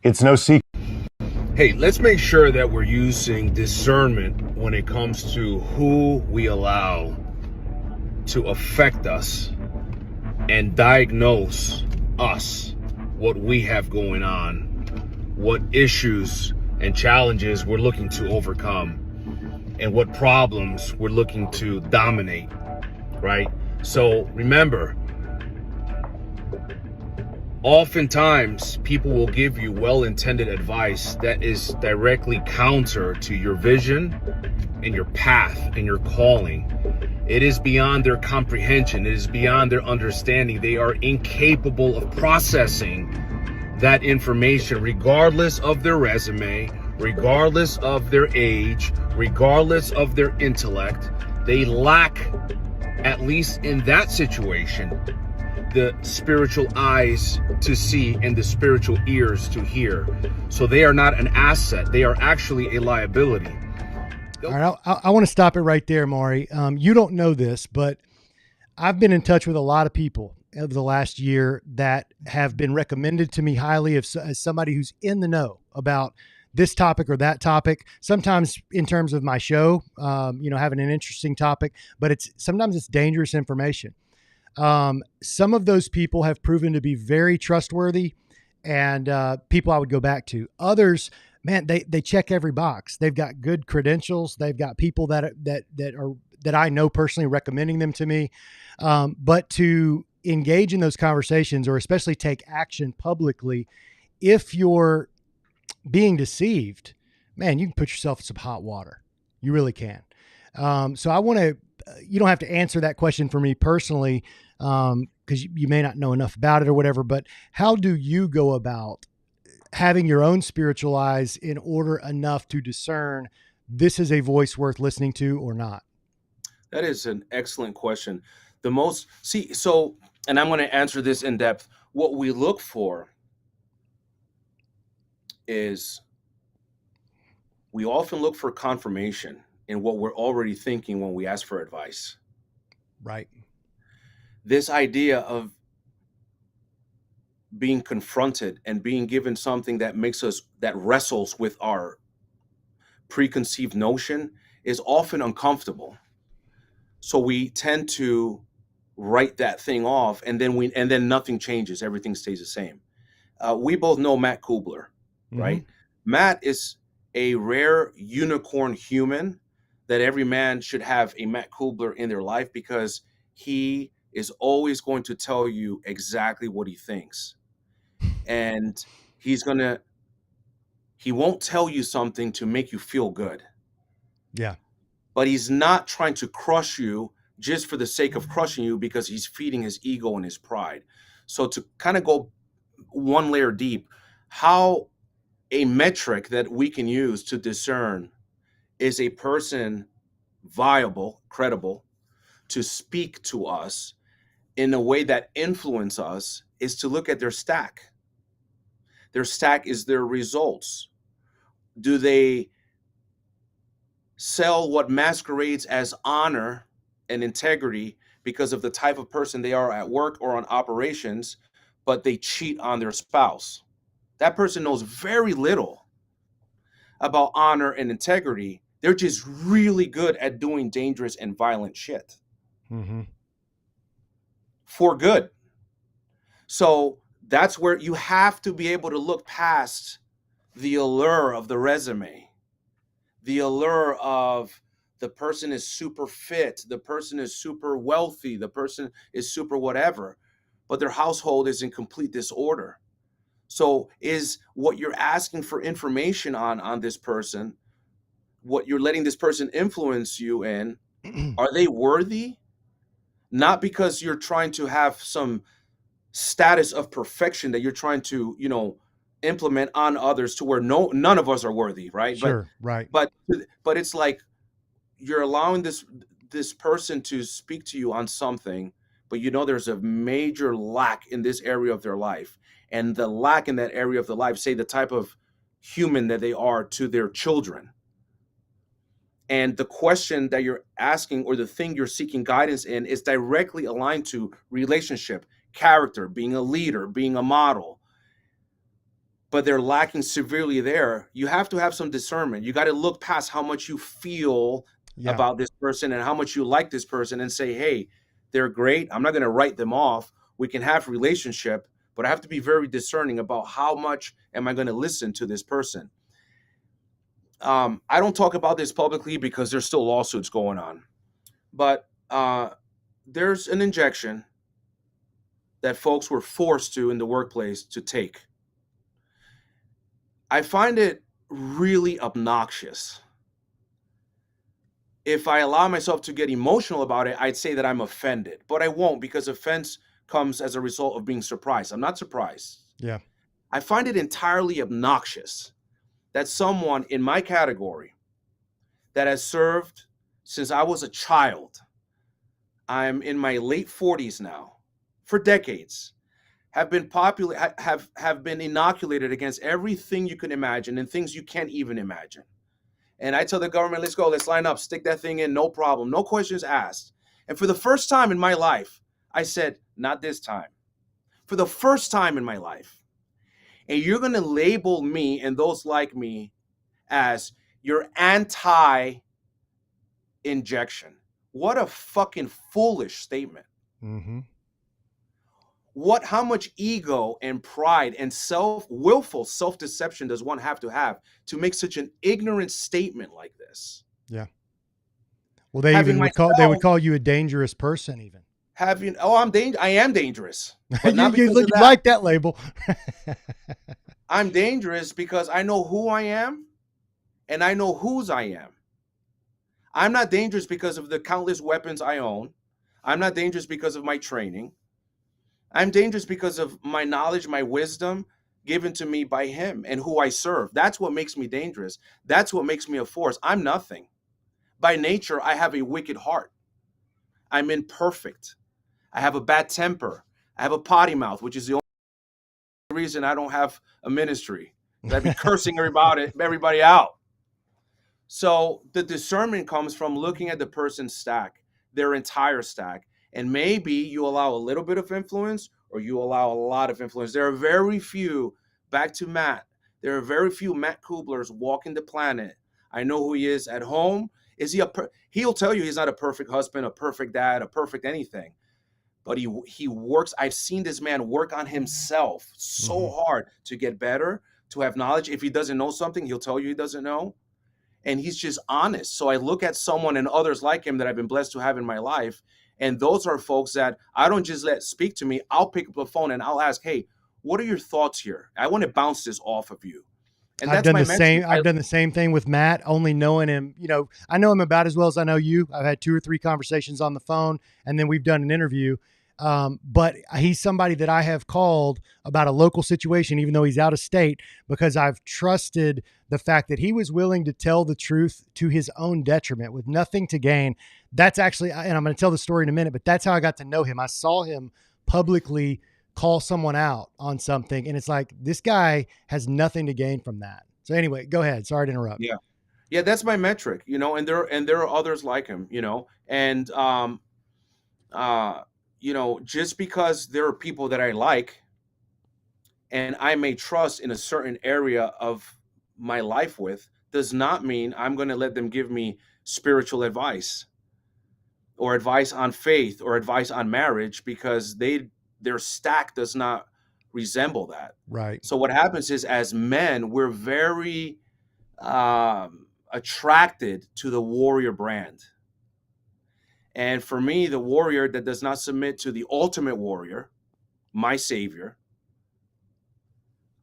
It's no secret. Hey, let's make sure that we're using discernment when it comes to who we allow to affect us and diagnose us, what we have going on, what issues and challenges we're looking to overcome, and what problems we're looking to dominate, right? So remember, oftentimes people will give you well-intended advice that is directly counter to your vision and your path and your calling. It is beyond their comprehension. It is beyond their understanding. They are incapable of processing that information, regardless of their resume, regardless of their age, regardless of their intellect. They lack, at least in that situation, the spiritual eyes to see and the spiritual ears to hear. So they are not an asset. They are actually a liability. All right, I want to stop it right there, Maury. You don't know this, but I've been in touch with a lot of people over the last year that have been recommended to me highly as somebody who's in the know about this topic or that topic. Sometimes in terms of my show, having an interesting topic, but sometimes it's dangerous information. Some of those people have proven to be very trustworthy and people I would go back to. Others, man, they check every box. They've got good credentials. They've got people that I know personally recommending them to me. But to engage in those conversations, or especially take action publicly, if you're being deceived, man, you can put yourself in some hot water. You really can. So I want to, you don't have to answer that question for me personally, because you may not know enough about it or whatever, but how do you go about having your own spiritual eyes in order enough to discern this is a voice worth listening to or not? That is an excellent question. And I'm going to answer this in depth. What we look for is we often look for confirmation in what we're already thinking when we ask for advice. Right. This idea of being confronted and being given something that wrestles with our preconceived notion is often uncomfortable. So we tend to write that thing off, and then nothing changes. Everything stays the same. We both know Matt Kubler, right? Matt is a rare unicorn human that every man should have a Matt Kubler in their life, because he is always going to tell you exactly what he thinks. And he won't tell you something to make you feel good. Yeah. But he's not trying to crush you just for the sake of crushing you, because he's feeding his ego and his pride. So to kind of go one layer deep, how a metric that we can use to discern is a person viable, credible, to speak to us in a way that influence us, is to look at their stack. Their stack is their results. Do they sell what masquerades as honor and integrity because of the type of person they are at work or on operations, but they cheat on their spouse? That person knows very little about honor and integrity. They're just really good at doing dangerous and violent shit for good. So that's where you have to be able to look past the allure of the resume, the allure of the person is super fit, the person is super wealthy, the person is super whatever, but their household is in complete disorder. So is what you're asking for information on this person, what you're letting this person influence you in, are they worthy? Not because you're trying to have some status of perfection that you're trying to, implement on others to where none of us are worthy, right? Sure, right. But it's like you're allowing this person to speak to you on something, but there's a major lack in this area of their life, and the lack in that area of the life, say the type of human that they are to their children. And the question that you're asking, or the thing you're seeking guidance in, is directly aligned to relationship, character, being a leader, being a model, but they're lacking severely there. You have to have some discernment. You got to look past how much you feel about this person and how much you like this person, and say, hey, they're great. I'm not going to write them off. We can have relationship, but I have to be very discerning about how much am I going to listen to this person. I don't talk about this publicly because there's still lawsuits going on, but there's an injection that folks were forced to in the workplace to take. I find it really obnoxious. If I allow myself to get emotional about it, I'd say that I'm offended, but I won't, because offense comes as a result of being surprised. I'm not surprised. Yeah. I find it entirely obnoxious that someone in my category that has served since I was a child, I'm in my late 40s now, for decades, have been have been inoculated against everything you can imagine and things you can't even imagine. And I tell the government, let's go, let's line up, stick that thing in, no problem, no questions asked. And for the first time in my life, I said, not this time. For the first time in my life. And you're going to label me and those like me as your anti-injection. What a fucking foolish statement. How much ego and pride and willful self-deception does one have to make such an ignorant statement like this? Yeah. Well, they would call you a dangerous person even. I am dangerous. But not you like that label. I'm dangerous because I know who I am and I know whose I am. I'm not dangerous because of the countless weapons I own. I'm not dangerous because of my training. I'm dangerous because of my knowledge, my wisdom given to me by him and who I serve. That's what makes me dangerous. That's what makes me a force. I'm nothing. By nature, I have a wicked heart. I'm imperfect. I have a bad temper. I have a potty mouth, which is the only reason I don't have a ministry. I'd be cursing everybody out. So the discernment comes from looking at the person's stack, their entire stack. And maybe you allow a little bit of influence or you allow a lot of influence. There are very few, back to Matt, there are very few Matt Kublers walking the planet. I know who he is at home. He'll tell you he's not a perfect husband, a perfect dad, a perfect anything. But he works. I've seen this man work on himself so hard to get better, to have knowledge. If he doesn't know something, he'll tell you he doesn't know. And he's just honest. So I look at someone and others like him that I've been blessed to have in my life, And those are folks that I don't just let speak to me. I'll pick up the phone and I'll ask, hey, what are your thoughts here? I want to bounce this off of you. And I've that's done my the same. metric. I've done the same thing with Matt, only knowing him. You know, I know him about as well as I know you. I've had 2 or 3 conversations on the phone, and then we've done an interview. But he's somebody that I have called about a local situation, even though he's out of state, because I've trusted the fact that he was willing to tell the truth to his own detriment with nothing to gain. That's actually, and I'm going to tell the story in a minute, but that's how I got to know him. I saw him publicly call someone out on something, and it's like, this guy has nothing to gain from that. So anyway, go ahead. Sorry to interrupt. Yeah. Yeah, that's my metric, you know, and there are others like him, you know. And you know, just because there are people that I like and I may trust in a certain area of my life with, does not mean I'm going to let them give me spiritual advice or advice on faith or advice on marriage, because their stack does not resemble that. Right. So what happens is, as men, we're very attracted to the warrior brand. And for me, the warrior that does not submit to the ultimate warrior, my savior,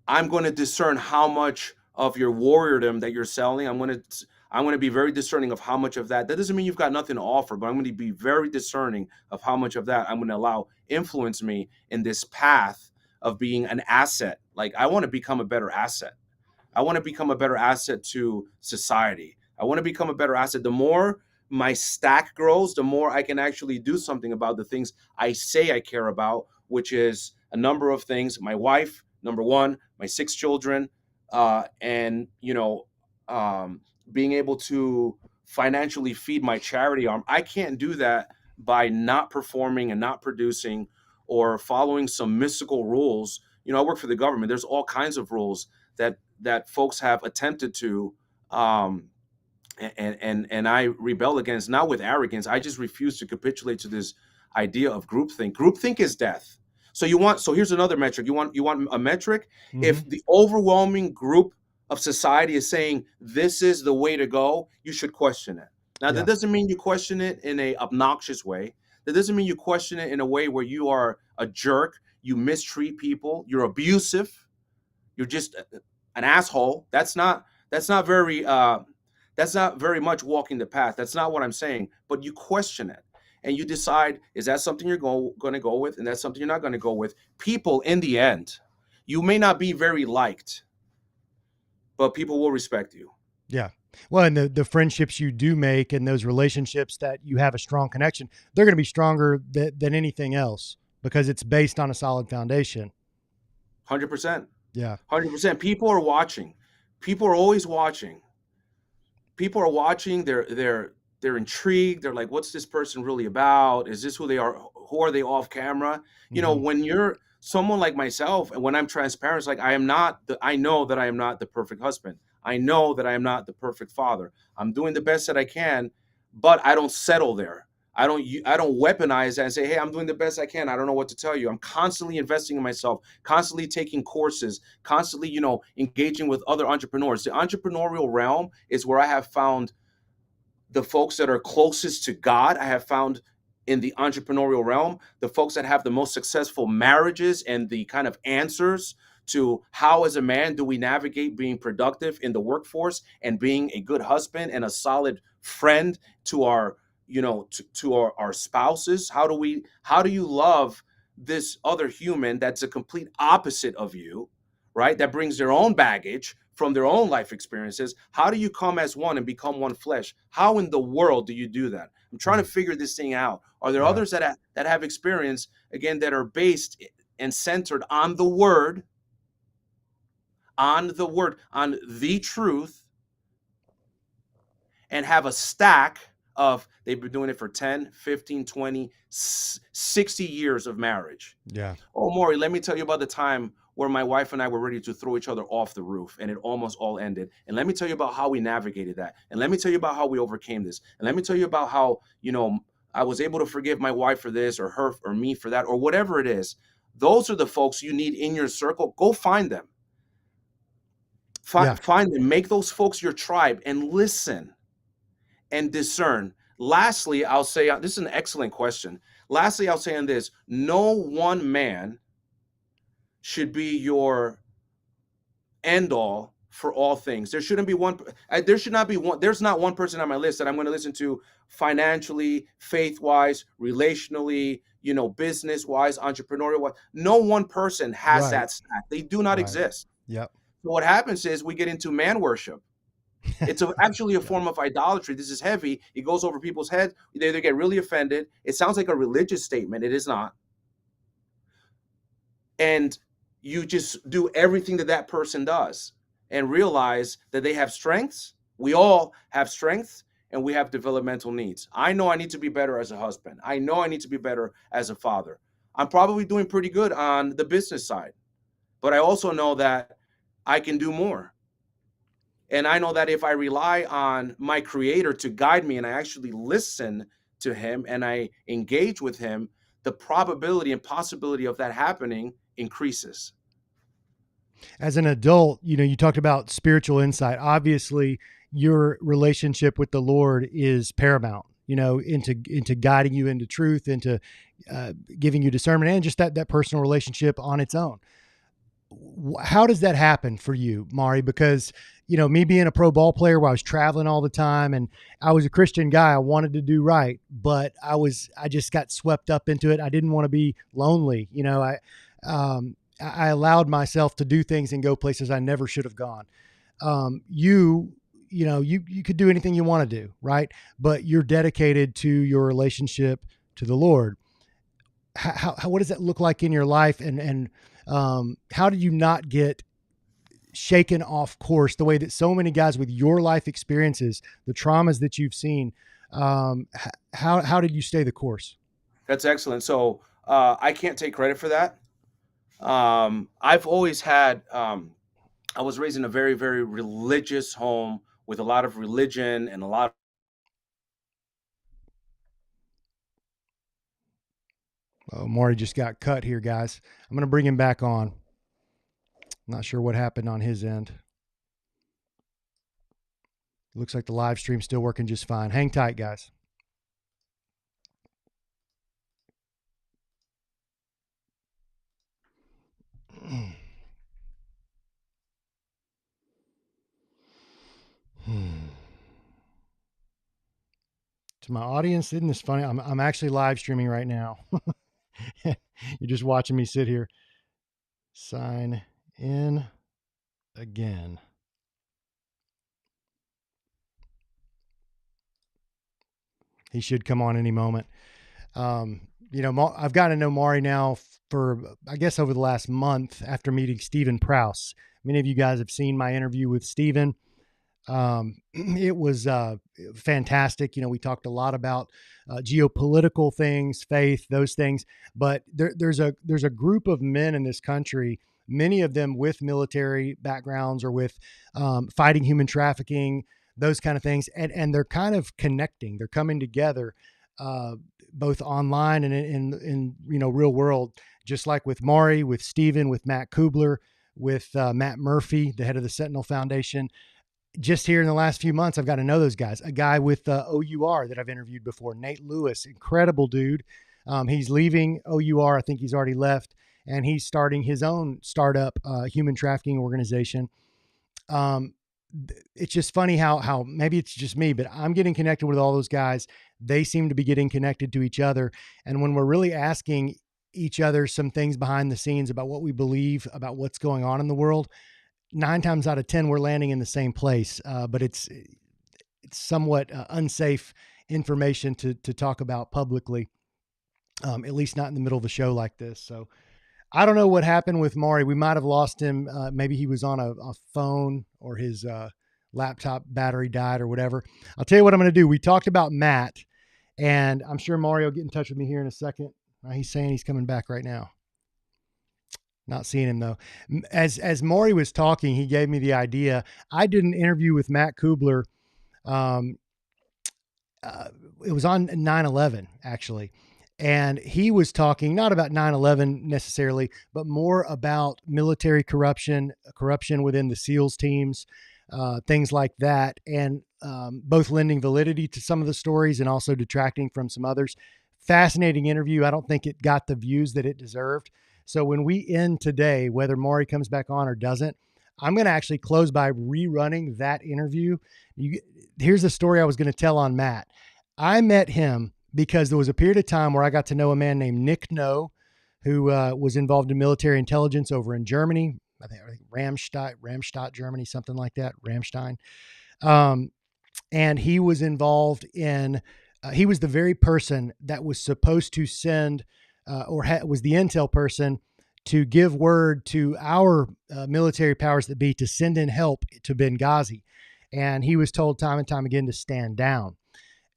I'm going to discern how much of your warriordom that you're selling. I'm going to be very discerning of how much of that. That doesn't mean you've got nothing to offer, but I'm going to be very discerning of how much of that I'm going to allow influence me in this path of being an asset. Like, I want to become a better asset. I want to become a better asset to society. I want to become a better asset. The more my stack grows, the more I can actually do something about the things I say I care about, which is a number of things. My wife, number one, my 6 children, and, you know, being able to financially feed my charity arm. I can't do that by not performing and not producing or following some mystical rules. You know, I work for the government. There's all kinds of rules that folks have attempted to and I rebel against, not with arrogance. I just refuse to capitulate to this idea of groupthink. Groupthink is death. So here's another metric. You want a metric? Mm-hmm. If the overwhelming group of society is saying this is the way to go, you should question it. Now, that doesn't mean you question it in a obnoxious way. That doesn't mean you question it in a way where you are a jerk, you mistreat people, you're abusive, you're just an asshole. That's not very much walking the path. That's not what I'm saying. But you question it and you decide, is that something you're going to go with, and that's something you're not going to go with. People, in the end, you may not be very liked, but people will respect you. Yeah. Well, and the friendships you do make and those relationships that you have a strong connection, they're going to be stronger than anything else because it's based on a solid foundation. 100%. Yeah. 100%. People are watching. People are always watching. People are watching. They're intrigued. They're like, what's this person really about? Is this who they are? Who are they off camera? You know, when you're someone like myself, and when I'm transparent, it's like, I know that I am not the perfect husband. I know that I am not the perfect father. I'm doing the best that I can, but I don't settle there. I don't weaponize that and say, hey, I'm doing the best I can. I don't know what to tell you. I'm constantly investing in myself, constantly taking courses, constantly, you know, engaging with other entrepreneurs. The entrepreneurial realm is where I have found the folks that are closest to God. I have found in the entrepreneurial realm the folks that have the most successful marriages and the kind of answers to how, as a man, do we navigate being productive in the workforce and being a good husband and a solid friend to our, you know, to our spouses. How do you love this other human that's a complete opposite of you, right? That brings their own baggage from their own life experiences. How do you come as one and become one flesh? How in the world do you do that? I'm trying to figure this thing out. Are there others that have experience, again, that are based and centered on the word, on the truth, and have a stack of, they've been doing it for 10, 15, 20, 60 years of marriage. Yeah. Oh, Maury, let me tell you about the time where my wife and I were ready to throw each other off the roof, and it almost all ended. And let me tell you about how we navigated that. And let me tell you about how we overcame this. And let me tell you about how, you know, I was able to forgive my wife for this, or her or me for that, or whatever it is. Those are the folks you need in your circle. Go find them. Find them. Make those folks your tribe and listen and discern. Lastly, I'll say this is an excellent question. Lastly, I'll say on this: no one man should be your end all for all things. There shouldn't be one. There should not be one. There's not one person on my list that I'm going to listen to financially, faith wise, relationally, business wise, entrepreneurial wise. No one person has Right. that stack. They do not Right. exist. Yep. So what happens is we get into man worship. It's actually a form of idolatry. This is heavy. It goes over people's heads. They either get really offended. It sounds like a religious statement. It is not. And you just do everything that person does and realize that they have strengths. We all have strengths and we have developmental needs. I know I need to be better as a husband. I know I need to be better as a father. I'm probably doing pretty good on the business side, but I also know that I can do more. And I know that if I rely on my creator to guide me and I actually listen to him and I engage with him, the probability and possibility of that happening increases. As an adult, you talked about spiritual insight. Obviously, your relationship with the Lord is paramount, into guiding you into truth, into giving you discernment, and just that personal relationship on its own. How does that happen for you, Maury? Because, me being a pro ball player where I was traveling all the time and I was a Christian guy, I wanted to do right, but I just got swept up into it. I didn't want to be lonely. I allowed myself to do things and go places I never should have gone. You could do anything you want to do, right? But you're dedicated to your relationship to the Lord. What does that look like in your life? And how did you not get shaken off course the way that so many guys with your life experiences, the traumas that you've seen, how did you stay the course? That's excellent. So I can't take credit for that. I've always had, I was raised in a very, very religious home with a lot of religion and a lot. Oh, Maury just got cut here, guys. I'm going to bring him back on. Not sure what happened on his end. Looks like the live stream's still working just fine. Hang tight, guys. To my audience, isn't this funny? I'm actually live streaming right now. You're just watching me sit here. Sign in again. He should come on any moment. I've gotten to know Maury now for, I guess, over the last month after meeting Stephen Prouse. Many of you guys have seen my interview with Stephen. It was fantastic. We talked a lot about geopolitical things, faith, those things. But there's a group of men in this country, many of them with military backgrounds or with fighting human trafficking, those kind of things, and they're kind of connecting. They're coming together, both online and in real world. Just like with Maury, with Stephen, with Matt Kubler, with Matt Murphy, the head of the Sentinel Foundation. Just here in the last few months, I've got to know those guys. A guy with OUR that I've interviewed before, Nate Lewis, incredible dude. He's leaving OUR. I think he's already left, and he's starting his own startup human trafficking organization. It's just funny how maybe it's just me, but I'm getting connected with all those guys. They seem to be getting connected to each other. And when we're really asking each other some things behind the scenes about what we believe about what's going on in the world, 9 times out of 10, we're landing in the same place. But it's somewhat unsafe information to talk about publicly, at least not in the middle of a show like this. So I don't know what happened with Maury. We might have lost him. Maybe he was on a phone or his laptop battery died or whatever. I'll tell you what I'm going to do. We talked about Matt, and I'm sure Maury will get in touch with me here in a second. He's saying he's coming back right now. Not seeing him though. As Maury was talking, he gave me the idea. I did an interview with Matt Kubler. It was on 9/11 actually. And he was talking not about 9/11 necessarily, but more about military corruption within the SEALs teams, things like that, and both lending validity to some of the stories and also detracting from some others. Fascinating interview. I don't think it got the views that it deserved. So when we end today, whether Maury comes back on or doesn't, I'm going to actually close by rerunning that interview. Here's the story I was going to tell on Matt. I met him because there was a period of time where I got to know a man named Nick No, who was involved in military intelligence over in Germany. I think Ramstadt, Germany, something like that, Ramstein. And he was involved in, he was the very person that was supposed to send, was the intel person to give word to our military powers that be to send in help to Benghazi. And he was told time and time again to stand down.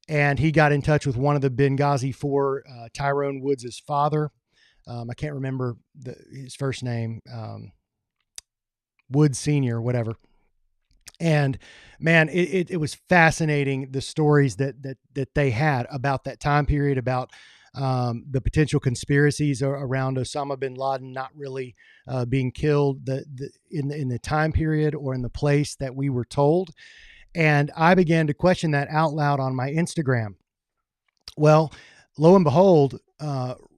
And he got in touch with one of the Benghazi 4, Tyrone Woods' father. I can't remember his first name, Woods Sr., whatever. And man, it was fascinating, the stories that they had about that time period, about the potential conspiracies around Osama bin Laden not really being killed in the time period or in the place that we were told. And I began to question that out loud on my Instagram. Well, lo and behold,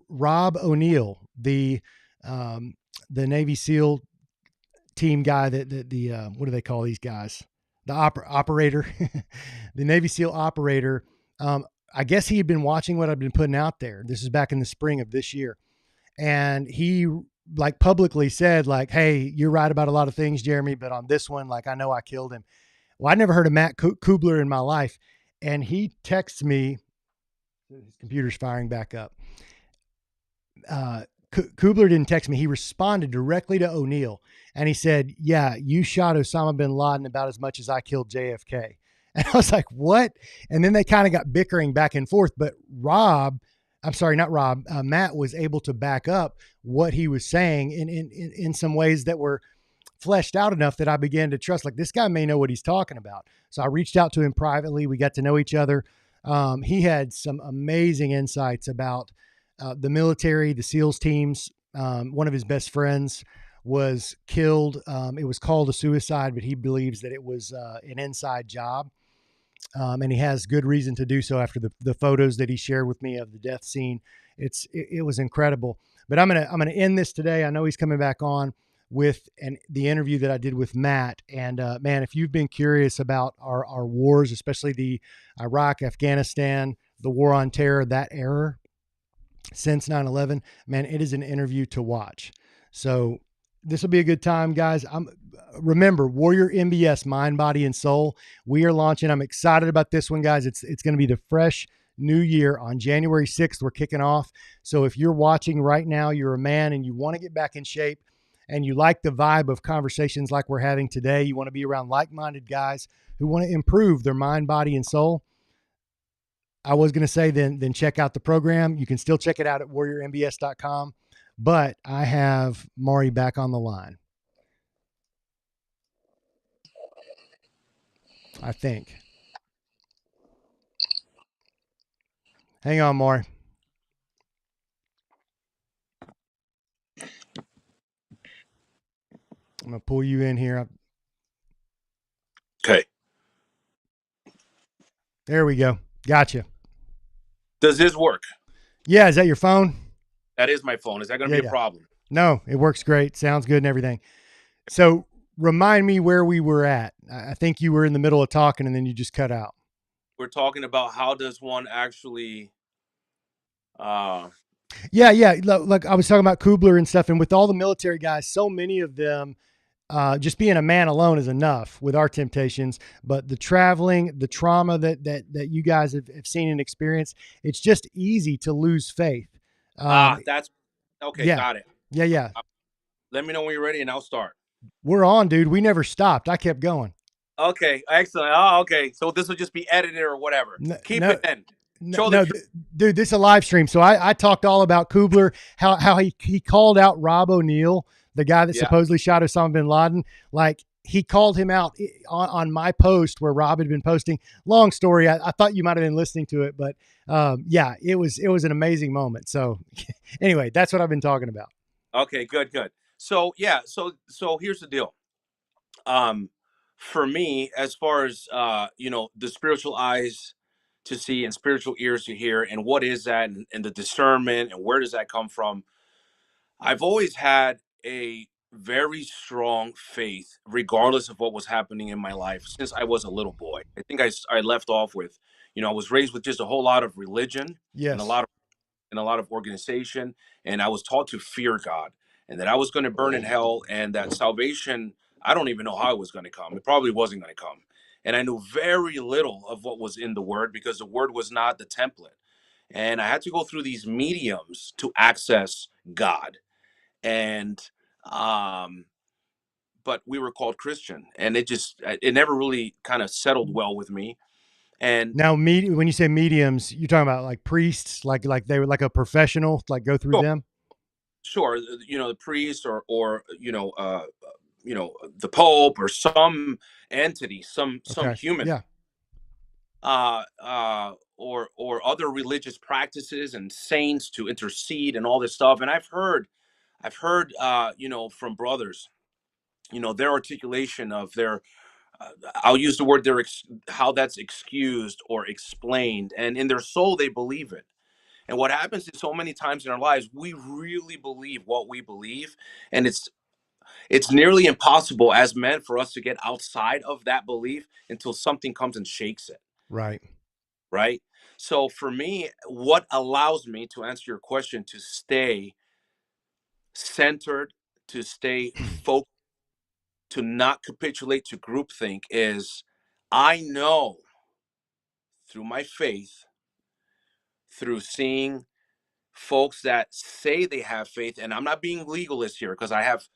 Rob O'Neill, the Navy SEAL team guy, what do they call these guys? The operator, the Navy SEAL operator. I guess he had been watching what I've been putting out there. This is back in the spring of this year. And he like publicly said like, hey, you're right about a lot of things, Jeremy, but on this one, like, I know I killed him. Well, I never heard of Matt Kubler in my life. And he texts me, his computer's firing back up. Kubler didn't text me. He responded directly to O'Neill. And he said, yeah, you shot Osama bin Laden about as much as I killed JFK. And I was like, what? And then they kind of got bickering back and forth. But Matt was able to back up what he was saying in some ways that were fleshed out enough that I began to trust, like, this guy may know what he's talking about. So I reached out to him privately. We got to know each other. He had some amazing insights about the military, the SEALs teams. One of his best friends was killed. It was called a suicide, but he believes that it was an inside job. And he has good reason to do so after the photos that he shared with me of the death scene. It was incredible. But I'm gonna end this today. I know he's coming back on with the interview that I did with Matt. And man, if you've been curious about our wars, especially the Iraq, Afghanistan, the war on terror, that era since 9/11, man, it is an interview to watch. So this will be a good time, guys. Remember, Warrior MBS, Mind, Body, and Soul. We are launching. I'm excited about this one, guys. It's going to be the fresh new year on January 6th. We're kicking off. So if you're watching right now, you're a man and you want to get back in shape and you like the vibe of conversations like we're having today, you want to be around like-minded guys who want to improve their mind, body, and soul. I was going to say then check out the program. You can still check it out at warriormbs.com. But I have Maury back on the line, I think. Hang on, Maury. I'm going to pull you in here. Okay. There we go. Gotcha. Does this work? Yeah. Is that your phone? That is my phone. Is that going to be a problem? No, it works great. Sounds good and everything. So remind me where we were at. I think you were in the middle of talking and then you just cut out. We're talking about how does one actually... Yeah. Like I was talking about Kubler and stuff. And with all the military guys, so many of them, just being a man alone is enough with our temptations, but the traveling, the trauma that you guys have seen and experienced, it's just easy to lose faith. That's okay. Yeah. Got it. Yeah. Let me know when you're ready and I'll start. We're on, dude. We never stopped. I kept going. Okay. Excellent. Oh, okay. So this will just be edited or whatever. Keep it then. Dude, this is a live stream. So I talked all about Kubler, how he called out Rob O'Neill, the guy that supposedly shot Osama bin Laden. Like, he called him out on my post where Rob had been posting. Long story. I thought you might have been listening to it, but it was an amazing moment. So anyway, that's what I've been talking about. Okay, good. So here's the deal. for me, as far as the spiritual eyes to see and spiritual ears to hear, and what is that, and the discernment, and where does that come from? I've always had a very strong faith, regardless of what was happening in my life, since I was a little boy. I think I left off with, I was raised with just a whole lot of religion and a Yes. lot of organization, and I was taught to fear God, and that I was going to burn in hell, and that salvation, I don't even know how it was going to come. It probably wasn't going to come. And I knew very little of what was in the word, because the word was not the template. And I had to go through these mediums to access God. And but we were called Christian, and it never really kind of settled well with me. And Now, when you say mediums, you're talking about like priests, like they were like a professional, like go through sure, them. sure, the priest, or the Pope, or some entity, some Okay. human, Yeah. or other religious practices and saints to intercede and all this stuff. And I've heard from brothers, their articulation of their, I'll use the word, how that's excused or explained, and in their soul they believe it. And what happens is, so many times in our lives, we really believe what we believe, and it's nearly impossible as men for us to get outside of that belief until something comes and shakes it, Right. right? So for me, what allows me, to answer your question, to stay centered, to stay focused, to not capitulate to groupthink, is I know through my faith, through seeing folks that say they have faith, and I'm not being legalist here, because I have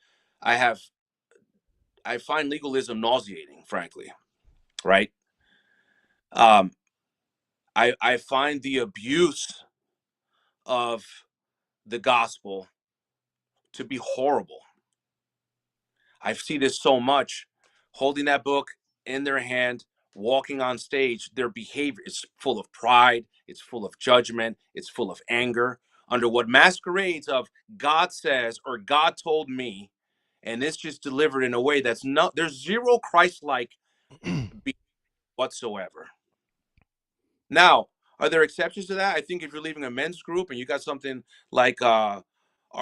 I find legalism nauseating, frankly, right? Um, I find the abuse of the gospel to be horrible. I see this so much, holding that book in their hand, walking on stage. Their behavior is full of pride, it's full of judgment, it's full of anger, under what masquerades of God says or God told me. And it's just delivered in a way that's not, there's zero Christ-like whatsoever. Now, are there exceptions to that? I think if you're leaving a men's group and you got something like our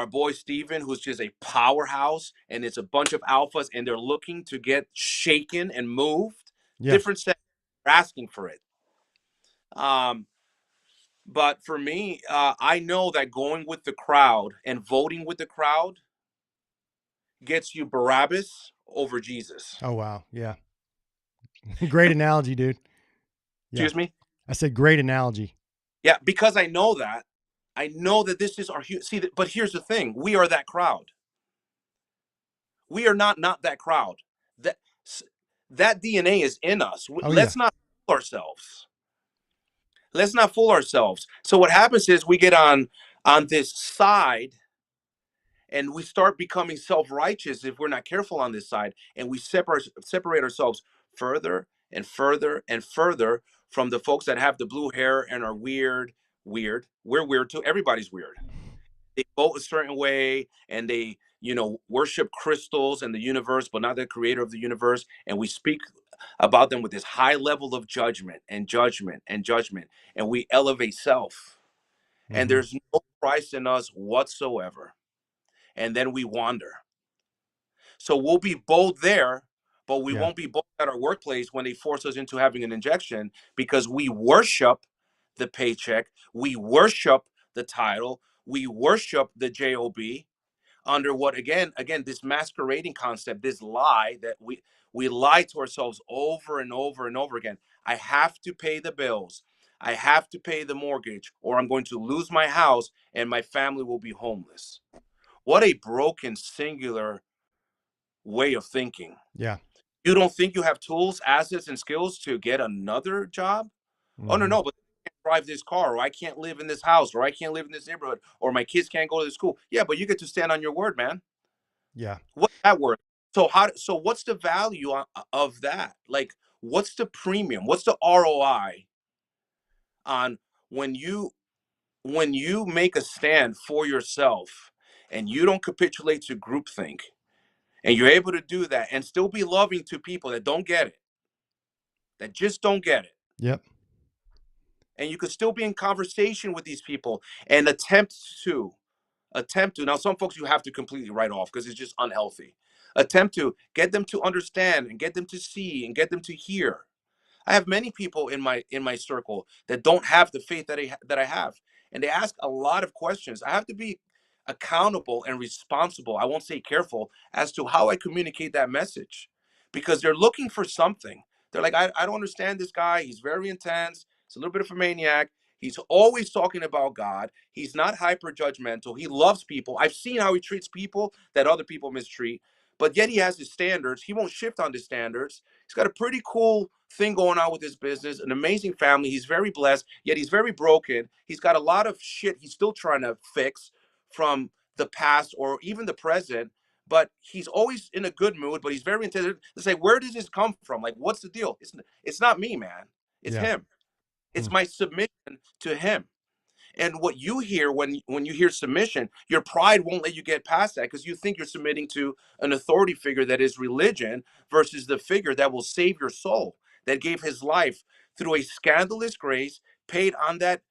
boy Steven, who's just a powerhouse, and it's a bunch of alphas, and they're looking to get shaken and moved, Yeah. different set, asking for it. Um, but for me, I know that going with the crowd and voting with the crowd gets you Barabbas over Jesus. Oh wow. Yeah. Great analogy, dude. Yeah. Excuse me? I said great analogy. Yeah, because I know that. I know that this is our see. But here's the thing: we are that crowd. We are not that crowd. That that DNA is in us. Oh yeah. Let's not fool ourselves. Let's not fool ourselves. So what happens is we get on this side, and we start becoming self-righteous if we're not careful on this side, and we separate ourselves further and further and further from the folks that have the blue hair and are weird. We're weird too. Everybody's weird. They vote a certain way, and they worship crystals and the universe, but not the creator of the universe. And we speak about them with this high level of judgment and judgment and judgment, and we elevate self, and Mm-hmm. there's no Christ in us whatsoever. And then we wander. So we'll be bold there, but we Yeah. won't be bold at our workplace when they force us into having an injection, because we worship the paycheck, we worship the title, we worship the job, under what, again, this masquerading concept, this lie that we lie to ourselves over and over and over again. I have to pay the bills, I have to pay the mortgage, or I'm going to lose my house and my family will be homeless. What a broken, singular way of thinking. Yeah. You don't think you have tools, assets, and skills to get another job? Oh, no, Mm-hmm. no, but I can't drive this car, or I can't live in this house, or I can't live in this neighborhood, or my kids can't go to the school. Yeah, but you get to stand on your word, man. Yeah. What's that word? So what's the value of that? Like, what's the premium? What's the ROI on when you make a stand for yourself, and you don't capitulate to groupthink, and you're able to do that and still be loving to people that don't get it, that just don't get it, Yep. and you could still be in conversation with these people and attempt to, now some folks you have to completely write off because it's just unhealthy. Attempt to get them to understand and get them to see and get them to hear. I have many people in my circle that don't have the faith that I have, and they ask a lot of questions. I have to be accountable and responsible. I won't say careful as to how I communicate that message, because they're looking for something. They're like, I don't understand this guy. He's very intense. He's a little bit of a maniac. He's always talking about God. He's not hyper judgmental. He loves people. I've seen how he treats people that other people mistreat, but yet he has his standards. He won't shift on the standards. He's got a pretty cool thing going on with his business, an amazing family. He's very blessed, yet he's very broken. He's got a lot of shit he's still trying to fix from the past or even the present, but he's always in a good mood, but he's very intelligent to say, where does this come from? Like, what's the deal? It's not me, man. It's Yeah. him. Hmm. It's my submission to him. And what you hear when you hear submission, your pride won't let you get past that because you think you're submitting to an authority figure that is religion versus the figure that will save your soul, that gave his life through a scandalous grace, paid on that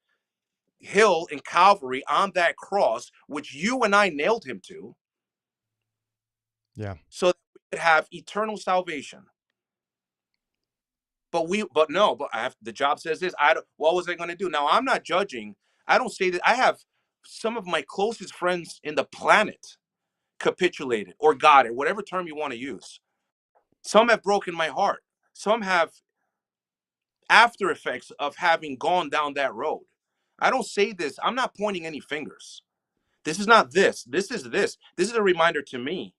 hill in Calvary on that cross, which you and I nailed him to, Yeah. so that we could have eternal salvation. But no, but I have, the job says this. I don't, what was I going to do? Now I'm not judging. I don't say that. I have some of my closest friends in the planet capitulated or got it, whatever term you want to use. Some have broken my heart. Some have after effects of having gone down that road. I don't say this. I'm not pointing any fingers. This is not this. This is this. This is a reminder to me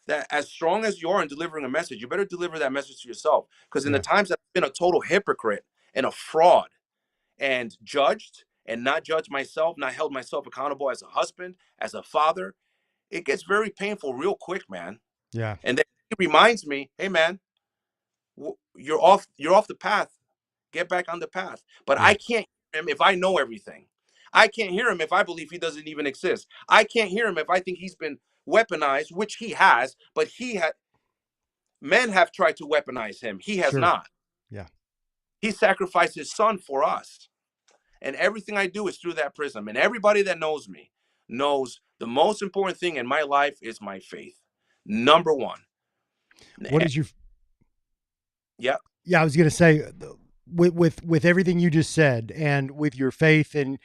that as strong as you are in delivering a message, you better deliver that message to yourself. Because in the Yeah. times that I've been a total hypocrite and a fraud and judged and not judged myself, not held myself accountable as a husband, as a father, it gets very painful real quick, man. Yeah. And then it reminds me, hey, man, you're off the path. Get back on the path. But Yeah. I can't hear him if I know everything. I can't hear him if I believe he doesn't even exist. I can't hear him if I think he's been weaponized, which he has, but men have tried to weaponize him. He has Sure. not. Yeah. He sacrificed his son for us. And everything I do is through that prism. And everybody that knows me knows the most important thing in my life is my faith. Number one. What is your Yeah. Yeah, I was going to say with everything you just said, and with your faith, and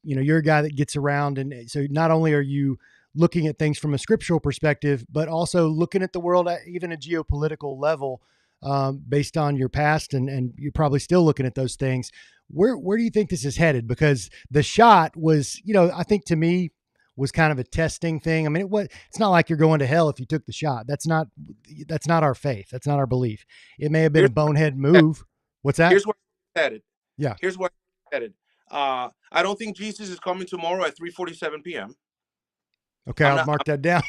you're a guy that gets around, and so not only are you looking at things from a scriptural perspective, but also looking at the world at even a geopolitical level, based on your past, and you're probably still looking at those things. Where do you think this is headed? Because the shot was, I think to me was kind of a testing thing. I mean, it's not like you're going to hell if you took the shot. That's not our faith. That's not our belief. It may have been a bonehead move. What's that? Here's where I'm headed. Yeah. Here's where I'm headed. I don't think Jesus is coming tomorrow at 3:47 p.m. Okay, I'll mark that down.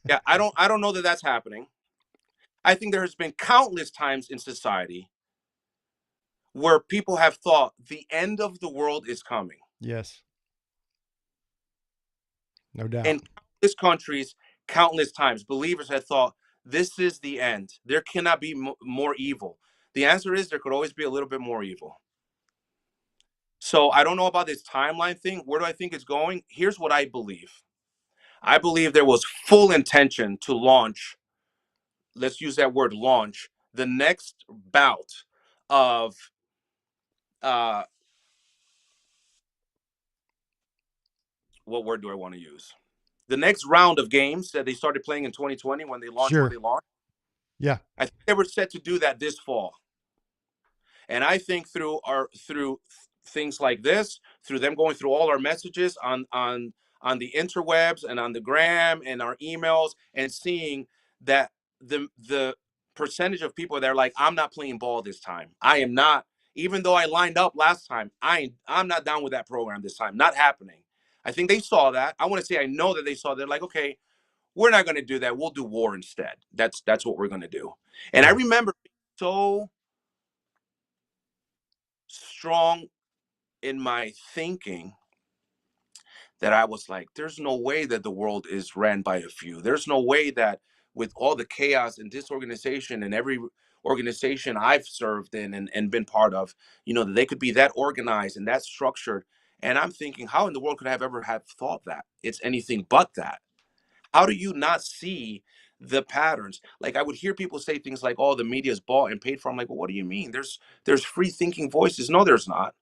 Yeah. I don't know that that's happening. I think there has been countless times in society where people have thought the end of the world is coming. Yes. No doubt. In countless countries, countless times, believers have thought this is the end. There cannot be more evil. The answer is there could always be a little bit more evil. So I don't know about this timeline thing. Where do I think it's going? Here's what I believe. I believe there was full intention to launch, let's use that word launch, the next bout of what word do I want to use? The next round of games that they started playing in 2020 when they launched what Sure. they launched. Yeah. I think they were set to do that this fall. And I think through things like this, through them going through all our messages on the interwebs and on the gram and our emails, and seeing that the percentage of people that are like, I'm not playing ball this time. I am not, even though I lined up last time, I'm not down with that program this time. Not happening. I think they saw that. I want to say I know that they saw. They're like, okay, we're not going to do that. We'll do war instead. That's what we're going to do. And I remember so strong in my thinking that I was like, there's no way that the world is ran by a few. There's no way that with all the chaos in this organization and every organization I've served in and been part of, that they could be that organized and that structured. And I'm thinking, how in the world could I have ever have thought that? It's anything but that. How do you not see the patterns? Like I would hear people say things like, "Oh, the media is bought and paid for." I'm like, "Well, what do you mean? There's free thinking voices." No, there's not.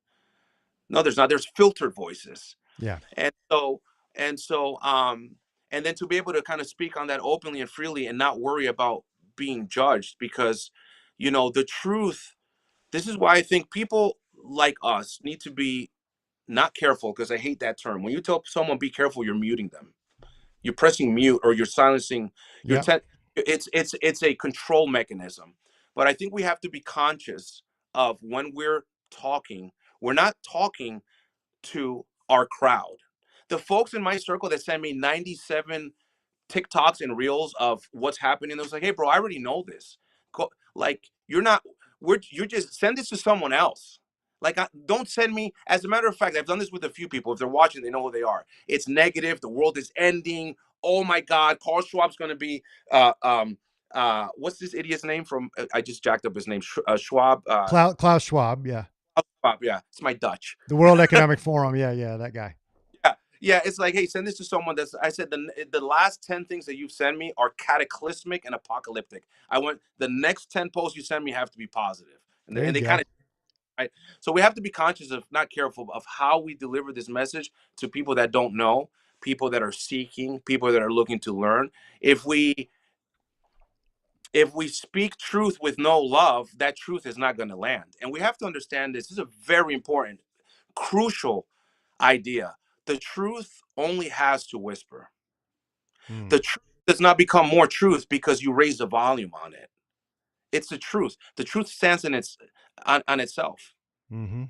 No, there's not. There's filtered voices. Yeah. And so, and then to be able to kind of speak on that openly and freely and not worry about being judged, because, the truth. This is why I think people like us need to be not careful, because I hate that term. When you tell someone be careful, you're muting them. You're pressing mute, or you're silencing your Yeah. it's a control mechanism. But I think we have to be conscious of when we're talking, we're not talking to our crowd. The folks in my circle that send me 97 TikToks and reels of what's happening, it was like, hey bro, I already know this. Like you're not you just send this to someone else. Like don't send me. As a matter of fact, I've done this with a few people. If they're watching, they know who they are. It's negative. The world is ending. Oh my God, Carl Schwab's going to be what's this idiot's name from? I just jacked up his name. Schwab. Klaus Schwab. Yeah. Schwab. Yeah, it's my Dutch. The World Economic Forum. Yeah. Yeah. That guy. Yeah, yeah. It's like, hey, send this to someone that's. I said the last 10 things that you've sent me are cataclysmic and apocalyptic. I want the next 10 posts you send me have to be positive, and they kind of. Right. So we have to be conscious of, not careful of how we deliver this message to people that don't know, people that are seeking, people that are looking to learn. If we speak truth with no love, that truth is not going to land. And we have to understand this. This is a very important, crucial idea. The truth only has to whisper. The truth does not become more truth because you raise the volume on it. It's the truth. The truth stands on itself. Mm-hmm.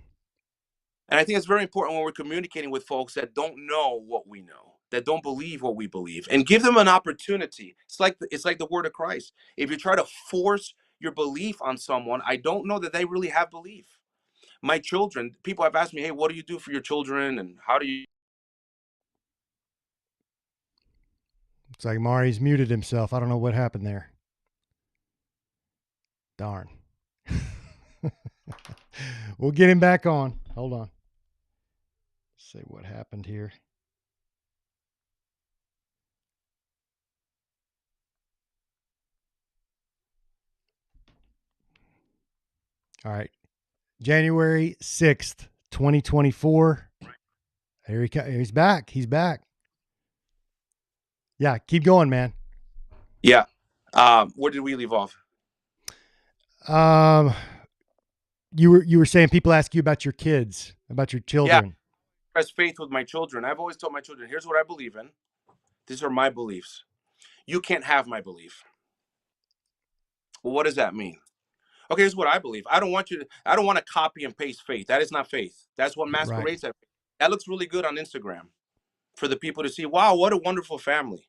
And I think it's very important when we're communicating with folks that don't know what we know, that don't believe what we believe, and give them an opportunity. It's like the word of Christ. If you try to force your belief on someone, I don't know that they really have belief. My children, people have asked me, hey, what do you do for your children? And how do you? It's like Maury's muted himself. I don't know what happened there. Darn. We'll get him back on. Hold on. Let's see what happened here. All right. January 6th, 2024. He's back. He's back. Yeah, keep going, man. Yeah. Where did we leave off? You were saying people ask you about your kids, about your children. Yeah. Express faith with my children. I've always told my children, here's what I believe in. These are my beliefs. You can't have my belief. Well, what does that mean? Okay, here's what I believe. I don't want to copy and paste faith. That is not faith. That's what masquerades as faith. That looks really good on Instagram for the people to see. Wow, what a wonderful family.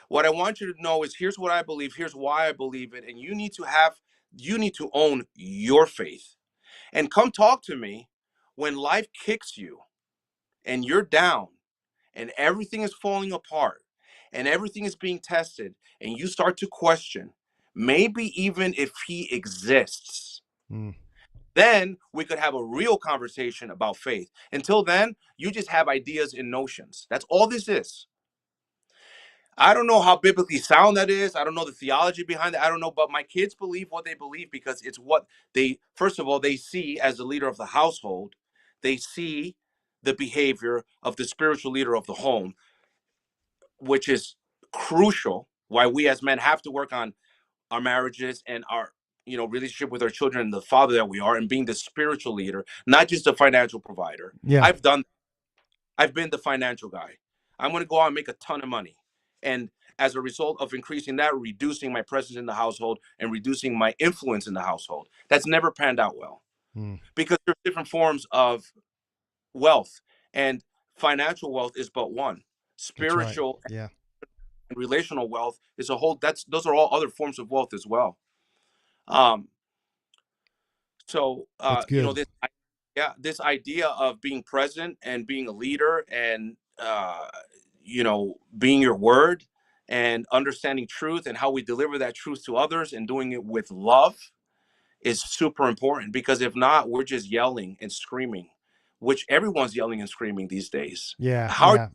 What I want you to know is, here's what I believe, here's why I believe it, and you need to own your faith. And come talk to me when life kicks you and you're down and everything is falling apart and everything is being tested and you start to question, maybe even if he exists. Then we could have a real conversation about faith. Until then, you just have ideas and notions. That's all this is. I don't know how biblically sound that is. I don't know the theology behind it. I don't know, but my kids believe what they believe because it's what they, first of all, they see as the leader of the household. They see the behavior of the spiritual leader of the home, which is crucial. Why we as men have to work on our marriages and our relationship with our children and the father that we are, and being the spiritual leader, not just a financial provider. Yeah. I've been the financial guy. I'm going to go out and make a ton of money. And as a result of increasing that, reducing my presence in the household and reducing my influence in the household. That's never panned out well because there's different forms of wealth, and financial wealth is but one. Spiritual and relational wealth is a whole. Those are all other forms of wealth as well. So That's good. Yeah, this idea of being present and being a leader and being your word and understanding truth and how we deliver that truth to others and doing it with love is super important, because if not, we're just yelling and screaming, which everyone's yelling and screaming these days. Yeah, How yeah.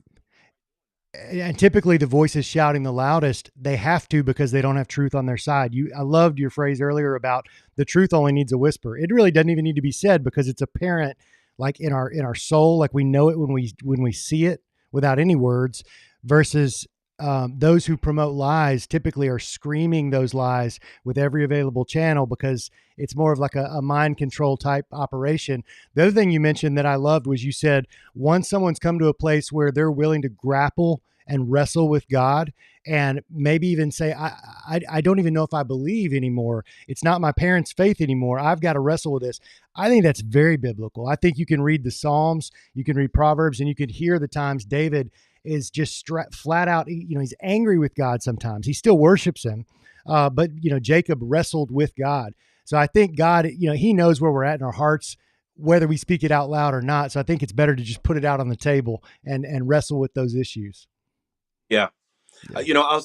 And typically the voices shouting the loudest, they have to because they don't have truth on their side. I loved your phrase earlier about the truth only needs a whisper. It really doesn't even need to be said because it's apparent, like in our soul, like we know it when we see it without any words, versus those who promote lies typically are screaming those lies with every available channel because it's more of like a mind control type operation. The other thing you mentioned that I loved was you said once someone's come to a place where they're willing to grapple and wrestle with God and maybe even say, I don't even know if I believe anymore. It's not my parents' faith anymore. I've got to wrestle with this. I think that's very biblical. I think you can read the Psalms, you can read Proverbs, and you can hear the times David is just flat out, he's angry with God sometimes. He still worships him. But Jacob wrestled with God. So I think God, he knows where we're at in our hearts, whether we speak it out loud or not. So I think it's better to just put it out on the table and wrestle with those issues. Yeah. Yeah. I'll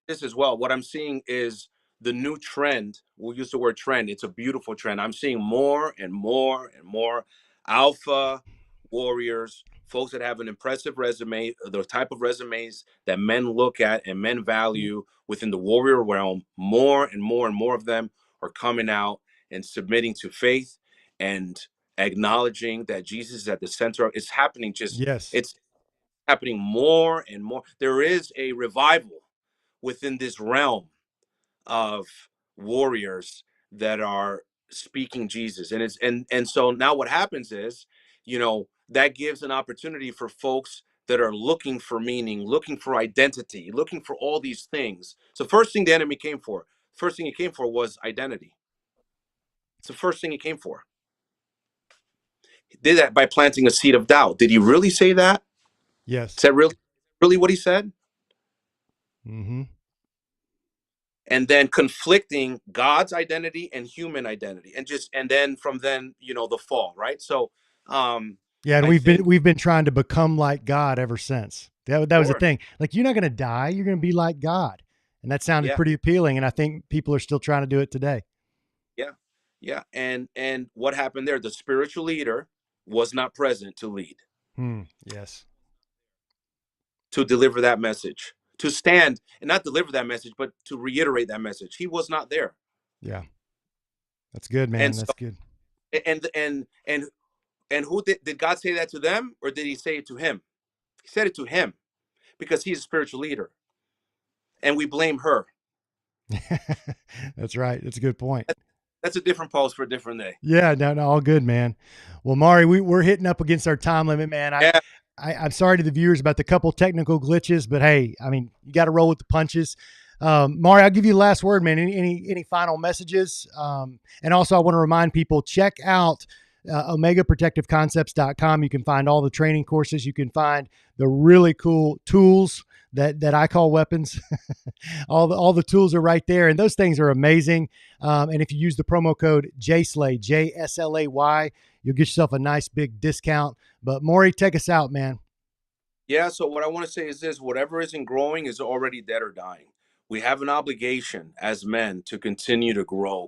this as well. What I'm seeing is the new trend. We'll use the word trend. It's a beautiful trend. I'm seeing more and more and more alpha warriors, folks that have an impressive resume, the type of resumes that men look at and men value within the warrior realm. More and more and more of them are coming out and submitting to faith and acknowledging that Jesus is at the center. It's happening. Yes. It's happening more and more. There is a revival within this realm of warriors that are speaking Jesus. And so now what happens is, that gives an opportunity for folks that are looking for meaning, looking for identity, looking for all these things. So first thing the enemy came for, first thing he came for was identity. It's the first thing he came for. He did that by planting a seed of doubt. Did he really say that? Yes. Is that really what he said? Mm-hmm. And then conflicting God's identity and human identity, and then from then, the fall, right? So Yeah, and I think, we've been trying to become like God ever since. That was the Lord, thing. Like you're not going to die, you're going to be like God. And that sounded yeah, pretty appealing, and I think people are still trying to do it today. yeah, yeah. And what happened there? The spiritual leader was not present to lead, Yes. to deliver that message, to stand and not deliver that message, but to reiterate that message. He was not there. Yeah. That's good, And man. so That's good. and who did God say that to them, or did he say it to him? He said it to him because he's a spiritual leader, and we blame her. That's right. That's a good point. That's a different post for a different day. Yeah, no, all good, man. Well, Maury, we're hitting up against our time limit, man. Yeah. I'm sorry to the viewers about the couple technical glitches, but hey, I mean, you got to roll with the punches. Maury, I'll give you the last word, man. Any final messages? And also, I want to remind people, check out omegaprotectiveconcepts.com. You can find all the training courses. You can find the really cool tools that I call weapons. all the tools are right there, and those things are amazing. And if you use the promo code JSLAY, JSLAY, you'll get yourself a nice big discount. But Maury, take us out, man. Yeah. So what I want to say is this: whatever isn't growing is already dead or dying. We have an obligation as men to continue to grow,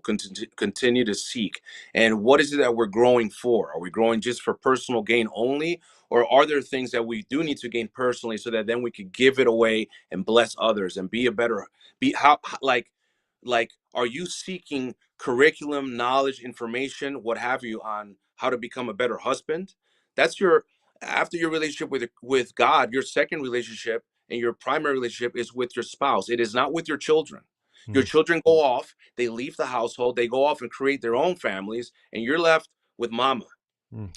continue to seek. And what is it that we're growing for? Are we growing just for personal gain only? Or are there things that we do need to gain personally so that then we could give it away and bless others and be a better, like, are you seeking curriculum, knowledge, information, what have you, on how to become a better husband? That's your, after your relationship with God, your second relationship and your primary relationship is with your spouse. It is not with your children. Your Mm, children go off, they leave the household, they go off and create their own families, and you're left with mama.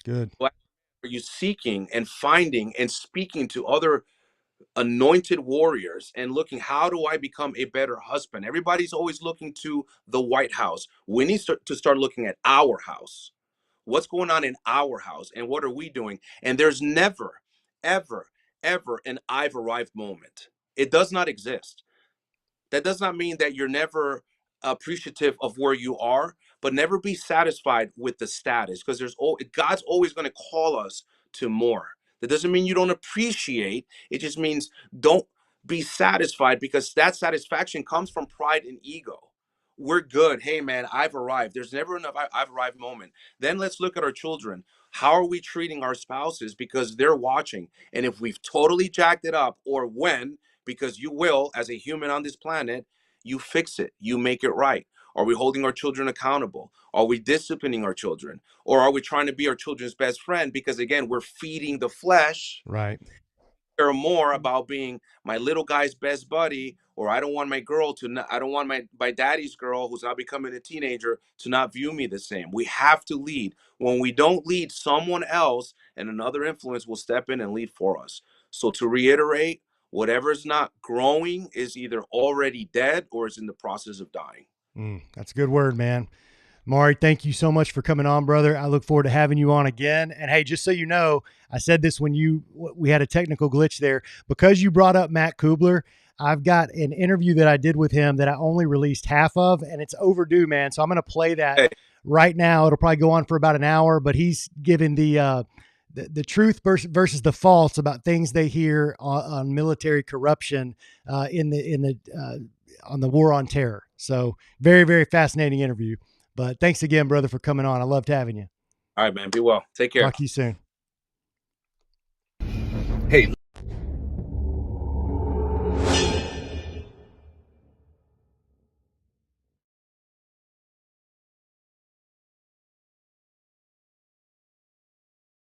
good. So are you seeking and finding and speaking to other anointed warriors and looking, how do I become a better husband? Everybody's always looking to the White House. We need to start looking at our house. What's going on in our house and what are we doing? And there's never, ever, ever an I've arrived moment. It does not exist. That does not mean that you're never appreciative of where you are, but never be satisfied with the status, because God's always going to call us to more. That doesn't mean you don't appreciate. It just means don't be satisfied, because that satisfaction comes from pride and ego. We're good. Hey, man, I've arrived. There's never enough I've arrived moment. Then let's look at our children. How are we treating our spouses? Because they're watching. And if we've totally jacked it up, or when, because you will, as a human on this planet, you fix it, you make it right. Are we holding our children accountable? Are we disciplining our children? Or are we trying to be our children's best friend? Because again, we're feeding the flesh. Right. Care more about being my little guy's best buddy, or I don't want my girl to not, I don't want my daddy's girl, who's now becoming a teenager, to not view me the same. We have to lead. When we don't lead, someone else and another influence will step in and lead for us. So to reiterate, whatever is not growing is either already dead or is in the process of dying. That's a good word, man. Maury, thank you so much for coming on, brother. I look forward to having you on again. And hey, just so you know, I said this when we had a technical glitch there. Because you brought up Matt Kubler, I've got an interview that I did with him that I only released half of, and it's overdue, man. So I'm going to play that right now. It'll probably go on for about an hour, but he's giving the truth versus the false about things they hear on military corruption on the war on terror. So very, very fascinating interview. But thanks again, brother, for coming on. I loved having you. All right, man. Be well. Take care. Talk to you soon.